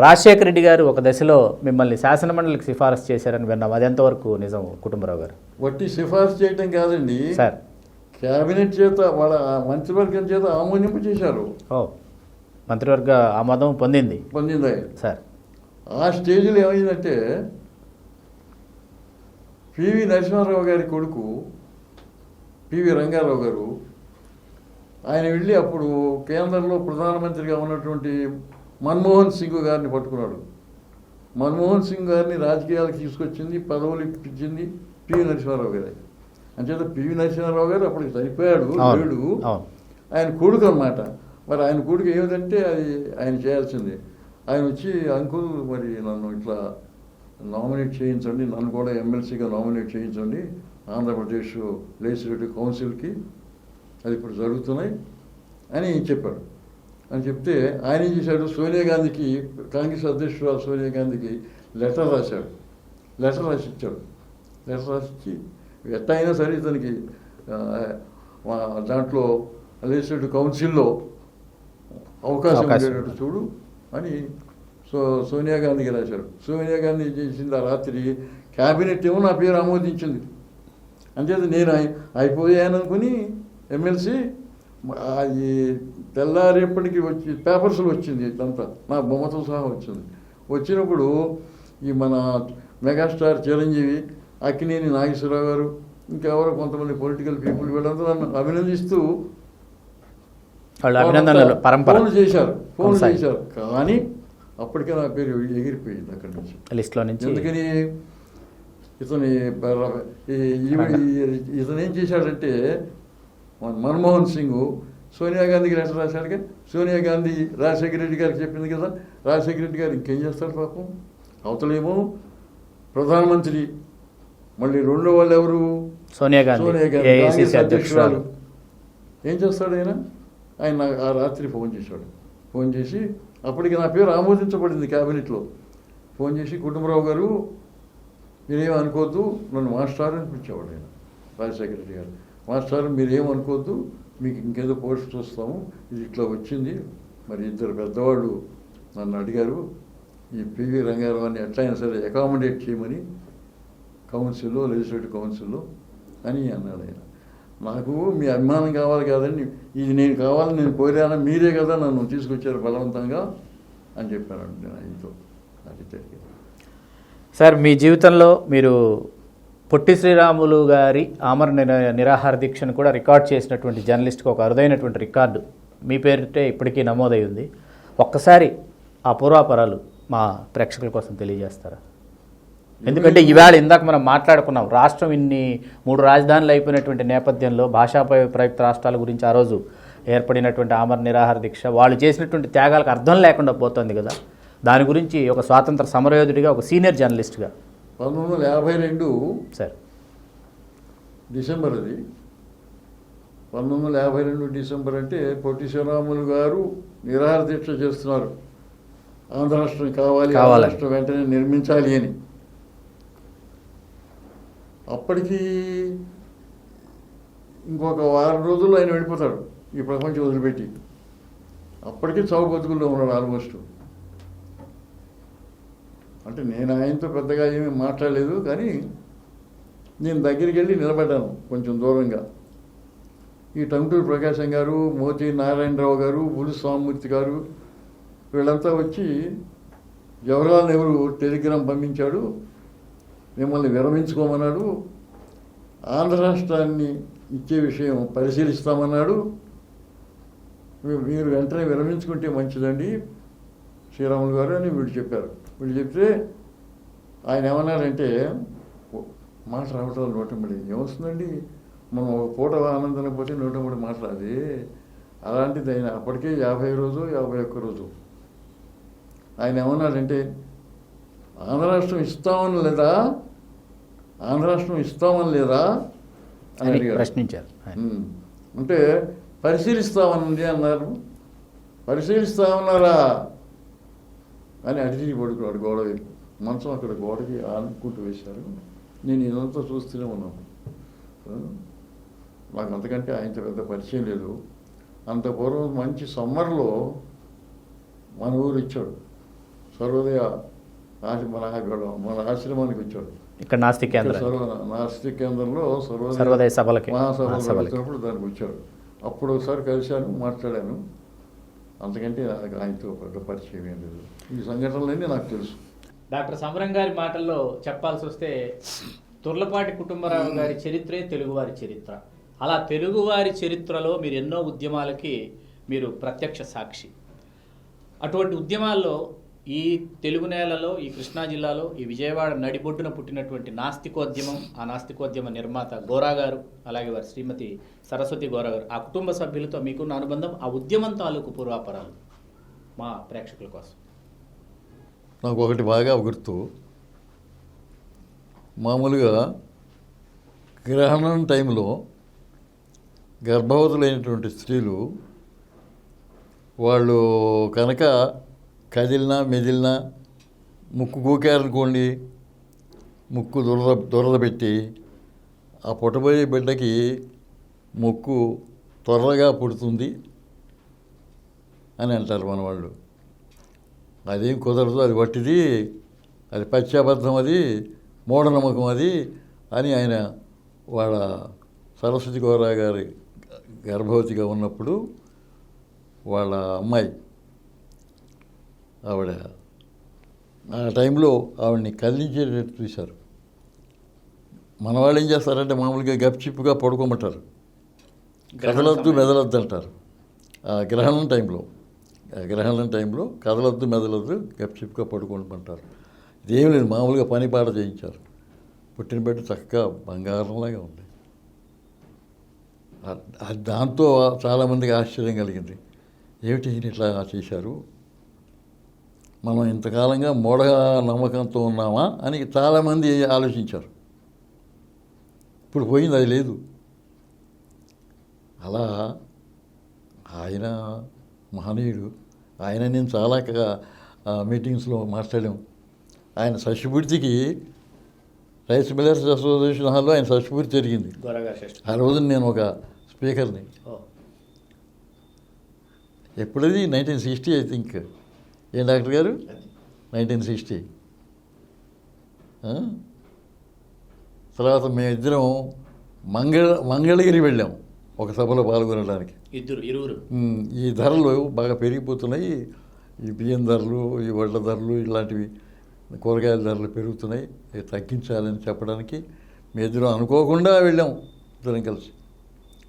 రాజశేఖర రెడ్డి గారు ఒక దశలో మిమ్మల్ని శాసనమండలికి సిఫారసు చేశారని విన్నాం, అది ఎంతవరకు నిజం కుటుంబరావు గారు? వట్టి సిఫారసు చేయటం కాదండి సార్, క్యాబినెట్ చేత వాళ్ళ మంత్రివర్గం చేత ఆమోదింప చేశారు. మంత్రివర్గ ఆమోదం పొందింది సార్. ఆ స్టేజ్లో ఏమైందంటే పివి నరసింహారావు గారి కొడుకు పివి రంగారావు గారు, ఆయన వెళ్ళి అప్పుడు కేంద్రంలో ప్రధానమంత్రిగా ఉన్నటువంటి మన్మోహన్ సింగ్ గారిని పట్టుకున్నాడు. మన్మోహన్ సింగ్ గారిని రాజకీయాలకు తీసుకొచ్చింది, పదవులు ఇప్పించింది పివి నరసింహారావు గారు. అంచేత పివి నరసింహారావు గారు అప్పటికి చనిపోయాడు, లేడు, ఆయన కొడుకు అన్నమాట. మరి ఆయన కొడుకు ఏమిటంటే అది ఆయన చేయాల్సిందే. ఆయన వచ్చి అంకుల్ మరి నన్ను ఇట్లా నామినేట్ చేయించండి, నన్ను కూడా ఎమ్మెల్సీగా నామినేట్ చేయించండి ఆంధ్రప్రదేశ్ లెజిస్లేటివ్ కౌన్సిల్కి, అది ఇప్పుడు జరుగుతున్నాయి అని చెప్పాడు. అని చెప్తే ఆయన ఏం చేశాడు, సోనియా గాంధీకి, కాంగ్రెస్ అధ్యక్షురాలు సోనియా గాంధీకి లెటర్ రాశాడు. లెటర్ రాసిచ్చాడు. లెటర్ రాసిచ్చి ఎట్టయినా సరే ఇతనికి దాంట్లో లెజిస్లేటివ్ కౌన్సిల్లో అవకాశం ఉండేటట్టు చూడు అని సోనియా గాంధీకి రాశాడు. సోనియా గాంధీ చేసింది ఆ రాత్రి క్యాబినెట్ ఏమో నా పేరు ఆమోదించింది. అంచేది నేను అయిపోయాననుకుని ఎమ్మెల్సీ అది తెల్లారేపటికి వచ్చి పేపర్స్లో వచ్చింది, ఇదంతా నా బొమ్మతో సహా వచ్చింది. వచ్చినప్పుడు ఈ మన మెగాస్టార్ చిరంజీవి, అక్కినేని నాగేశ్వరరావు గారు, ఇంకెవరో కొంతమంది పొలిటికల్ పీపుల్ వీళ్ళంతా నన్ను అభినందిస్తూ ఫోన్లు చేశారు. కానీ అప్పటికే నా పేరు ఎగిరిపోయింది అక్కడి నుంచి, లిస్ట్లో నుంచి. ఎందుకని ఇతను ఏం చేశాడంటే, మన్మోహన్ సింగ్ సోనియా గాంధీకి లెటర్ రాశాడుగా, సోనియా గాంధీ రాజశేఖర రెడ్డి గారికి చెప్పింది కదా, రాజశేఖర రెడ్డి గారు ఇంకేం చేస్తాడు పాపం, అవతలేమో ప్రధానమంత్రి, మళ్ళీ రెండో వాళ్ళు ఎవరు, సోనియా గాంధీ కాంగ్రెస్ అధ్యక్షురాలు. ఏం చేస్తాడు ఆయన నాకు ఆ రాత్రి ఫోన్ చేశాడు. ఫోన్ చేసి అప్పటికి నా పేరు ఆమోదించబడింది క్యాబినెట్లో. ఫోన్ చేసి, కుటుంబరావు గారు మీరేం అనుకోవద్దు, నన్ను మాస్టర్ అని పిలిచేవాడు ఆయన, రాజశేఖర రెడ్డి గారు. మాస్టర్ మీరేమనుకోవద్దు, మీకు ఇంకేదో పోస్ట్ చూస్తాము, ఇది ఇట్లా వచ్చింది. మరి ఇద్దరు పెద్దవాళ్ళు నన్ను అడిగారు ఈ పివి రంగారావుని ఎట్లయినా సరే అకామిడేట్ చేయమని కౌన్సిల్లో, లెజిస్లేటివ్ కౌన్సిల్లో అని అన్నాడు ఆయన. నాకు మీ అభిమానం కావాలి కాదండి, ఇది నేను కావాలని నేను కోరాను, మీరే కదా నన్ను తీసుకొచ్చారు బలవంతంగా అని చెప్పానండి నేను ఆయనతో. అది జరిగింది సార్. మీ జీవితంలో మీరు పొట్టి శ్రీరాములు గారి ఆమరణ నిరాహార దీక్షను కూడా రికార్డ్ చేసినటువంటి జర్నలిస్ట్కి ఒక అరుదైనటువంటి రికార్డు మీ పేరిటే ఇప్పటికీ నమోదై ఉంది. ఒక్కసారి ఆ పూర్వాపరాలు మా ప్రేక్షకుల కోసం తెలియజేస్తారా? ఎందుకంటే ఈవేళ ఇందాక మనం మాట్లాడుకున్నాం, రాష్ట్రం ఇన్ని 3 రాజధానులు అయిపోయినటువంటి నేపథ్యంలో భాషాపై ప్రయుక్త రాష్ట్రాల గురించి ఆ రోజు ఏర్పడినటువంటి ఆమరణ నిరాహార దీక్ష, వాళ్ళు చేసినటువంటి త్యాగాలకు అర్థం లేకుండా పోతుంది కదా, దాని గురించి ఒక స్వాతంత్ర సమరయోధుడిగా, ఒక సీనియర్ జర్నలిస్ట్గా. 1952 సార్ డిసెంబర్, అది 1952 డిసెంబర్ అంటే పొట్టి శ్రీరాములు గారు నిరాహార దీక్ష చేస్తున్నారు, ఆంధ్ర రాష్ట్రం కావాలి, రాష్ట్రం వెంటనే నిర్మించాలి అని. అప్పటికి ఇంకొక 1 వారం రోజుల్లో ఆయన వెళ్ళిపోతాడు ఈ ప్రపంచం వదిలిపెట్టి. అప్పటికే చావు బతుకుల్లో ఉన్నాడు ఆల్మోస్ట్. అంటే నేను ఆయనతో పెద్దగా ఏమీ మాట్లాడలేదు, కానీ నేను దగ్గరికి వెళ్ళి నిలబడ్డాను కొంచెం దూరంగా. ఈ టంగుటూరి ప్రకాశం గారు, మోతి నారాయణరావు గారు, బులి స్వామిమూర్తి గారు వీళ్ళంతా వచ్చి జవహర్లాల్ నెహ్రూ టెలిగ్రామ్ పంపించాడు, మిమ్మల్ని విరమించుకోమన్నాడు, ఆంధ్ర రాష్ట్రాన్ని ఇచ్చే విషయం పరిశీలిస్తామన్నాడు, మీరు వెంటనే విరమించుకుంటే మంచిదండి శ్రీరాములు గారు అని వీళ్ళు చెప్పారు. వీళ్ళు చెప్తే ఆయన ఏమన్నారంటే, మాట రావటం నూటముడి ఏమొస్తుందండి, మనం ఒక పూట ఆనందం పోతే 103 మాట్లాడి, అలాంటిది ఆయన అప్పటికే 50 రోజు 51 రోజు. ఆయన ఏమన్నాడంటే, ఆంధ్ర రాష్ట్రం ఇస్తామని లేదా, ఆంధ్ర రాష్ట్రం ఇస్తామని లేదా అని అడిగారు. ప్రశ్నించారు. అంటే పరిశీలిస్తామని అన్నారు, పరిశీలిస్తామన్నారా అని అడిగి పడుకున్నాడు గోడ. మంచం అక్కడ గోడకి ఆనుకుంటూ వేశారు. నేను ఇదంతా చూస్తూనే ఉన్నాను. నాకు అంతకంటే ఆయనతో పెద్ద పరిచయం లేదు. అంత పూర్వం మంచి సమ్మర్లో మన ఊరు ఇచ్చాడు, సర్వోదయ మన ఆశ్రమానికి వచ్చాడు. ఇక్కడ నాస్తిక్ కేంద్రం, నాస్తిక్ కేంద్రంలో సర్వోదయ సభలకి మహాసభలు వచ్చినప్పుడు దానికి వచ్చాడు. అప్పుడు ఒకసారి కలిశాను, మాట్లాడాను. అంతకంటే నాకు ఆయనతో పెద్ద పరిచయం ఏం లేదు. ఈ సంఘటనలన్నీ నాకు తెలుసు. డాక్టర్ సమరం గారి మాటల్లో చెప్పాల్సి వస్తే, తుర్లపాటి కుటుంబరావు గారి చరిత్రే తెలుగువారి చరిత్ర. అలా తెలుగువారి చరిత్రలో మీరు ఎన్నో ఉద్యమాలకి మీరు ప్రత్యక్ష సాక్షి. అటువంటి ఉద్యమాల్లో ఈ తెలుగు నేలలో, ఈ కృష్ణా జిల్లాలో, ఈ విజయవాడ నడిబొడ్డున పుట్టినటువంటి నాస్తికోద్యమం, ఆ నాస్తికోద్యమ నిర్మాత గోరా గారు, అలాగే వారి శ్రీమతి సరస్వతి గోరా గారు, ఆ కుటుంబ సభ్యులతో మీకున్న అనుబంధం, ఆ ఉద్యమం తాలూకు పూర్వాపరాలు మా ప్రేక్షకుల కోసం. నాకు ఒకటి బాగా గుర్తు. మామూలుగా గ్రహణం టైంలో గర్భవతులైనటువంటి స్త్రీలు వాళ్ళు కనుక కదిలినా మెదిలినా, ముక్కు గోకారనుకోండి, ముక్కు దురద పెట్టి ఆ పుట్టబోయే బిడ్డకి ముక్కు త్వరగా పుడుతుంది అని అంటారు మన వాళ్ళు. అదేం కుదరదు, అది వట్టిది, అది పశ్చాబద్ధం, అది మూఢనమ్మకం అది అని ఆయన వాళ్ళ సరస్వతి గౌరా గారి గర్భవతిగా ఉన్నప్పుడు వాళ్ళ అమ్మాయి ఆవిడ ఆ టైంలో ఆవిడని కదిలించేటట్టు చూశారు. మన వాళ్ళు ఏం చేస్తారంటే మామూలుగా గప్చిప్పుగా పడుకోమంటారు, కదలొద్దు మెదలొద్దు అంటారు. ఆ గ్రహణం టైంలో కదలొద్దు మెదలొద్దు గప్చిప్పుగా పడుకోమంటారు. ఇదేం లేదు, మామూలుగా పని పాట చేయించారు. పుట్టిన బిడ్డ చక్కగా బంగారంలాగా ఉంది. దాంతో చాలామందికి ఆశ్చర్యం కలిగింది. ఏమిటి ఇట్లా చేశారు, మనం ఇంతకాలంగా మూఢ నమ్మకంతో ఉన్నామా అని చాలామంది ఆలోచించారు. ఇప్పుడు పోయింది, అది లేదు. అలా ఆయన మహనీయుడు. ఆయన నేను చాలా మీటింగ్స్లో మాట్లాడాం. ఆయన షష్ఠపూర్తికి రైస్ మిల్లర్స్ అసోసియేషన్ హాల్లో ఆయన షష్ఠపూర్తి జరిగింది. ఆ రోజున నేను ఒక స్పీకర్ని. ఎప్పుడది 1960 ఐ థింక్. ఏం డాక్టర్ గారు, 1960. తర్వాత మేమిద్దరం మంగళగిరి వెళ్ళాం ఒక సభలో పాల్గొనడానికి. ఇరువురు. ఈ ధరలు బాగా పెరిగిపోతున్నాయి, ఈ బియ్యం ధరలు, ఈ వడ్ల ధరలు, ఇలాంటివి కూరగాయల ధరలు పెరుగుతున్నాయి, ఇవి తగ్గించాలని చెప్పడానికి మీ ఇద్దరం అనుకోకుండా వెళ్ళాం ఇద్దరం కలిసి.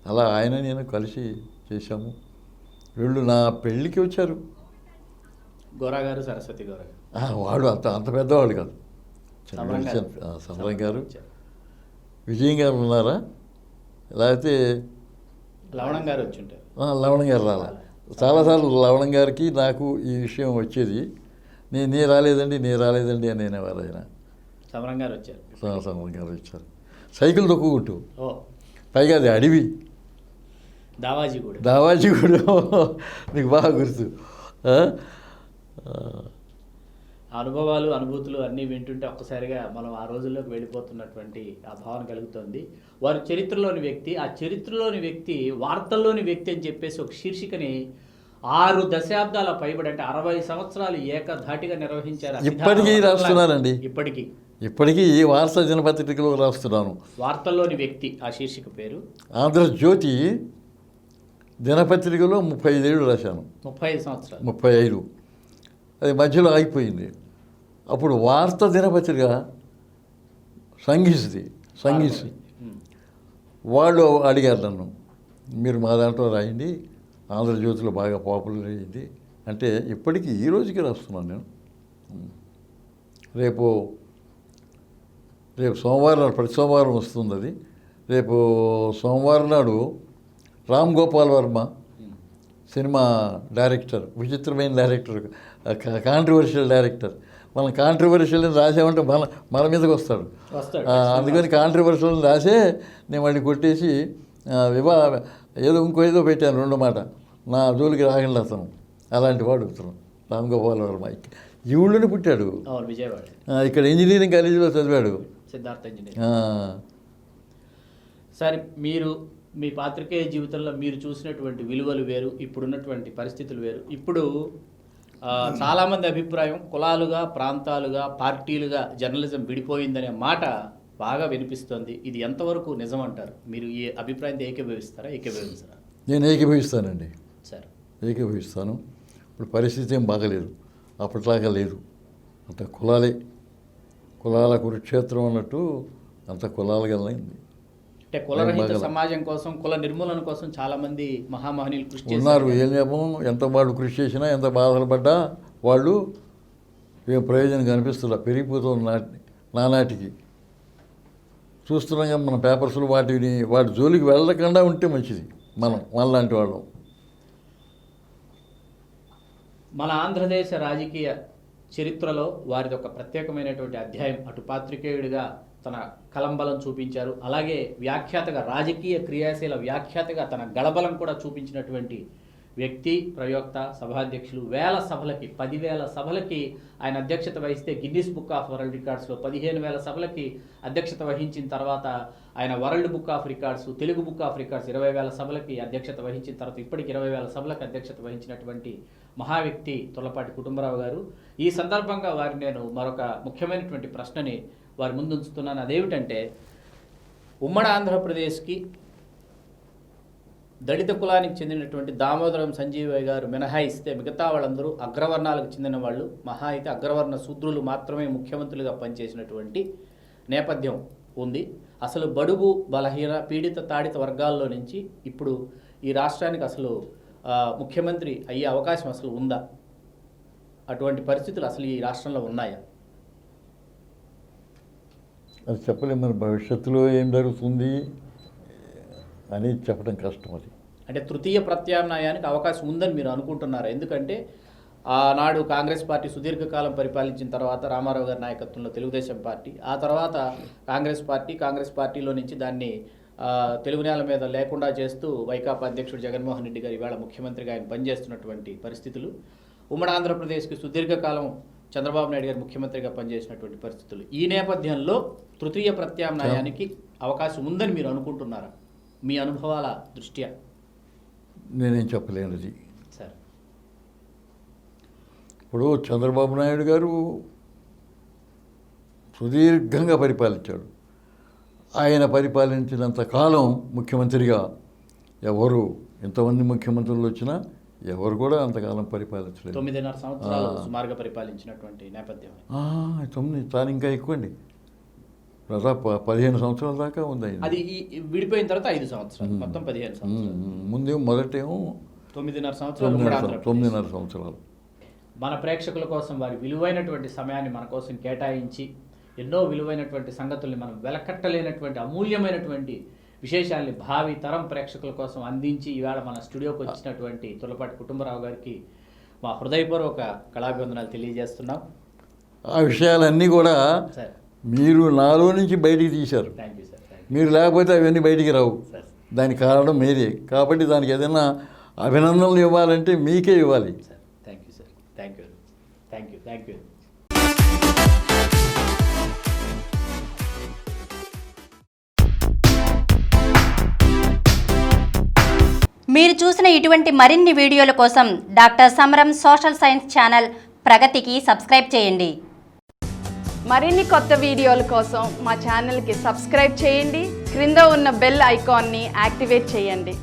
అలా ఆయన నేను కలిసి చేశాము. వీళ్ళు నా పెళ్ళికి వచ్చారు. గోరా గారు, సరస్వతి గోరా గారు. వాడు అంత పెద్దవాళ్ళు కాదు, సమరం గారు. విజయం గారు ఉన్నారా, లేకపోతే లవణం గారు వచ్చి ఉంటారు. లవణం గారు రాలా. చాలాసార్లు లవణం గారికి నాకు ఈ విషయం వచ్చేది. నీ రాలేదండి అని అనేవారు ఆయన. సమరం గారు వచ్చారు. సమరం గారు వచ్చారు. సైకిల్ తొక్కుకుంటూ, పైగా అది అడవి, దావాజీ కూడా నీకు బాగా గుర్తు. అనుభవాలు, అనుభూతులు అన్నీ వింటుంటే ఒక్కసారిగా మనం ఆ రోజుల్లోకి వెళ్ళిపోతున్నటువంటి ఆ భావన కలుగుతుంది. వారి చరిత్రలోని వ్యక్తి, ఆ చరిత్రలోని వ్యక్తి, వార్తల్లోని వ్యక్తి అని చెప్పేసి ఒక శీర్షికని 6 దశాబ్దాల పైబడి అంటే 60 సంవత్సరాలు ఏకధాటిగా నిర్వహించారు ఆ ఇప్పటికీ సిద్ధాంత రాస్తున్నానండి. ఇప్పటికీ ఈ వార్తా దినపత్రికలో రాస్తున్నాను. వార్తల్లోని వ్యక్తి ఆ శీర్షిక పేరు ఆంధ్రజ్యోతి దినపత్రికలో 35 ఏళ్ళు రాశాను. 35 సంవత్సరాలు 35. అది మధ్యలో ఆగిపోయింది. అప్పుడు వార్తా దినపత్రిక సంగీసి వాళ్ళు అడిగారు నన్ను, మీరు మా దాంట్లో రాయండి, ఆంధ్రజ్యోతిలో బాగా పాపులర్ అయ్యింది అంటే ఇప్పటికీ ఈ రోజుకి రాస్తున్నాను నేను. రేపు సోమవారం నాడు, ప్రతి సోమవారం వస్తుంది అది. రేపు సోమవారం నాడు రామ్ గోపాల్ వర్మ సినిమా డైరెక్టర్, విచిత్రమైన డైరెక్టర్, కాంట్రవర్షియల్ డైరెక్టర్. మనం కాంట్రవర్షియల్ రాసామంటే మన మీదకి వస్తాడు. అందుకని కాంట్రవర్షియల్ రాసే నేను వాడిని కొట్టేసి ఏదో పెట్టాను 2 మాట. నా జోలికి రాగండి అతను, అలాంటి వాడు అతను రామ్ గోపాల్ వర్మ. ఈ ఊళ్ళోనే పుట్టాడు, విజయవాడ. ఇక్కడ ఇంజనీరింగ్ కాలేజీలో చదివాడు, సిద్ధార్థ ఇంజనీరింగ్. సరే, మీరు మీ పాత్రికేయ జీవితంలో మీరు చూసినటువంటి విలువలు వేరు, ఇప్పుడున్నటువంటి పరిస్థితులు వేరు. ఇప్పుడు చాలామంది అభిప్రాయం కులాలుగా, ప్రాంతాలుగా, పార్టీలుగా జర్నలిజం విడిపోయిందనే మాట బాగా వినిపిస్తోంది. ఇది ఎంతవరకు నిజం అంటారు? మీరు ఈ అభిప్రాయంతో ఏకీభవిస్తారా? నేను ఏకీభవిస్తానండి. సార్, ఏకీభవిస్తాను. ఇప్పుడు పరిస్థితి ఏం బాగలేదు, అప్పట్లాగా లేదు. అంత కులాల కురుక్షేత్రం అన్నట్టు అంత కులాలుగా అయింది. అంటే కులరహిత సమాజం కోసం, కుల నిర్మూలన కోసం చాలామంది మహామహనీయులు కృషి ఉన్నారు. ఏం చెప్పం, ఎంత వాళ్ళు కృషి చేసినా, ఎంత బాధలు పడ్డా వాళ్ళు ఏం ప్రయోజనం కనిపిస్తుందా, పెరిగిపోతుంది నానాటికి. చూస్తున్నాం కదా మన పేపర్స్లో, వాటి జోలికి వెళ్ళకుండా ఉంటే మంచిది. మనలాంటి వాళ్ళం. మన ఆంధ్రదేశ రాజకీయ చరిత్రలో వారిది ఒక ప్రత్యేకమైనటువంటి అధ్యాయం. అటు పాత్రికేయుడిగా తన కలంబలం చూపించారు, అలాగే వ్యాఖ్యాతగా, రాజకీయ క్రియాశీల వ్యాఖ్యాతగా తన గళబలం కూడా చూపించినటువంటి వ్యక్తి, ప్రయోక్త, సభాధ్యక్షులు. 10,000 సభలకి ఆయన అధ్యక్షత వహిస్తే గిన్నిస్ బుక్ ఆఫ్ వరల్డ్ రికార్డ్స్లో 15,000 సభలకి అధ్యక్షత వహించిన తర్వాత ఆయన world book of records, Telugu book of records 20,000 సభలకి అధ్యక్షత వహించిన తర్వాత ఇప్పటికి 20,000 సభలకు అధ్యక్షత వహించినటువంటి మహా వ్యక్తి తుర్లపాటి కుటుంబరావు గారు. ఈ సందర్భంగా వారిని నేను మరొక ముఖ్యమైనటువంటి ప్రశ్నని వారి ముందు ఉంచుతున్నాను. అదేమిటంటే, ఉమ్మడి ఆంధ్రప్రదేశ్కి దళిత కులానికి చెందినటువంటి దామోదరం సంజీవయ్య గారు మినహాయిస్తే మిగతా వాళ్ళందరూ అగ్రవర్ణాలకు చెందిన వాళ్ళు, మహా అయితే అగ్రవర్ణ శూద్రులు మాత్రమే ముఖ్యమంత్రులుగా పనిచేసినటువంటి నేపథ్యం ఉంది. అసలు బడుగు, బలహీన, పీడిత, తాడిత వర్గాల్లో నుంచి ఇప్పుడు ఈ రాష్ట్రానికి అసలు ముఖ్యమంత్రి అయ్యే అవకాశం అసలు ఉందా? అటువంటి పరిస్థితులు అసలు ఈ రాష్ట్రంలో ఉన్నాయా? అది చెప్పలేము. మన భవిష్యత్తులో ఏం జరుగుతుంది అని చెప్పడం కష్టం. అది అంటే తృతీయ ప్రత్యామ్నాయానికి అవకాశం ఉందని మీరు అనుకుంటున్నారా? ఎందుకంటే ఆనాడు కాంగ్రెస్ పార్టీ సుదీర్ఘకాలం పరిపాలించిన తర్వాత రామారావు గారి నాయకత్వంలో తెలుగుదేశం పార్టీ, ఆ తర్వాత కాంగ్రెస్ పార్టీలో నుంచి దాన్ని తెలుగు నేల మీద లేకుండా చేస్తూ వైకాపా అధ్యక్షుడు జగన్మోహన్ రెడ్డి గారు ఇవాళ ముఖ్యమంత్రిగా ఆయన పనిచేస్తున్నటువంటి పరిస్థితులు, ఉమ్మడి ఆంధ్రప్రదేశ్కి సుదీర్ఘకాలం చంద్రబాబు నాయుడు గారు ముఖ్యమంత్రిగా పనిచేసినటువంటి పరిస్థితులు. ఈ నేపథ్యంలో తృతీయ ప్రత్యామ్నాయానికి అవకాశం ఉందని మీరు అనుకుంటున్నారా? మీ అనుభవాల దృష్ట్యా. నేనేం చెప్పలేను అది. సార్, ఇప్పుడు చంద్రబాబు నాయుడు గారు సుదీర్ఘంగా పరిపాలించాడు. ఆయన పరిపాలించినంత కాలం ముఖ్యమంత్రిగా ఎవరు, ఎంతమంది ముఖ్యమంత్రులు వచ్చినా ఎవరు కూడా అంతకాలం పరిపాలించలేదు. 9.5 సంవత్సరాలు సుమారుగా పరిపాలించినటువంటి నేపథ్యం. 9 చాలా ఇంకా ఎక్కువ అండి. దాదాపు 15 సంవత్సరాల దాకా ఉంది ఆయన. అది విడిపోయిన తర్వాత 5 సంవత్సరాలు, మొత్తం 15 సంవత్సరాలు. ముందు మొదటేమో 9.5 సంవత్సరాలు. మన ప్రేక్షకుల కోసం వారి విలువైనటువంటి సమయాన్ని మన కోసం కేటాయించి ఎన్నో విలువైనటువంటి సంగతుల్ని మనం వెలకట్టలేనటువంటి అమూల్యమైనటువంటి విశేషాల్ని భావి తరం ప్రేక్షకుల కోసం అందించి ఈవేళ మన స్టూడియోకి వచ్చినటువంటి తుర్లపాటి కుటుంబరావు గారికి మా హృదయపూర్వక కళాభివందనాలు తెలియజేస్తున్నాం. ఆ విషయాలన్నీ కూడా మీరు నాలో నుంచి బయటికి తీశారు. Thank you sir. మీరు లేకపోతే అవన్నీ బయటికి రావు. దానికి కారణం మీరే. కాబట్టి దానికి ఏదైనా అభినందనలు ఇవ్వాలంటే మీకే ఇవ్వాలి. Sir, thank you sir. Thank you. మీరు చూసిన ఇటువంటి మరిన్ని వీడియోల కోసం డాక్టర్ సమరం సోషల్ సైన్స్ ఛానల్ ప్రగతికి సబ్స్క్రైబ్ చేయండి. మరిన్ని కొత్త వీడియోల కోసం మా ఛానల్కి సబ్స్క్రైబ్ చేయండి. క్రింద ఉన్న బెల్ ఐకాన్ని యాక్టివేట్ చేయండి.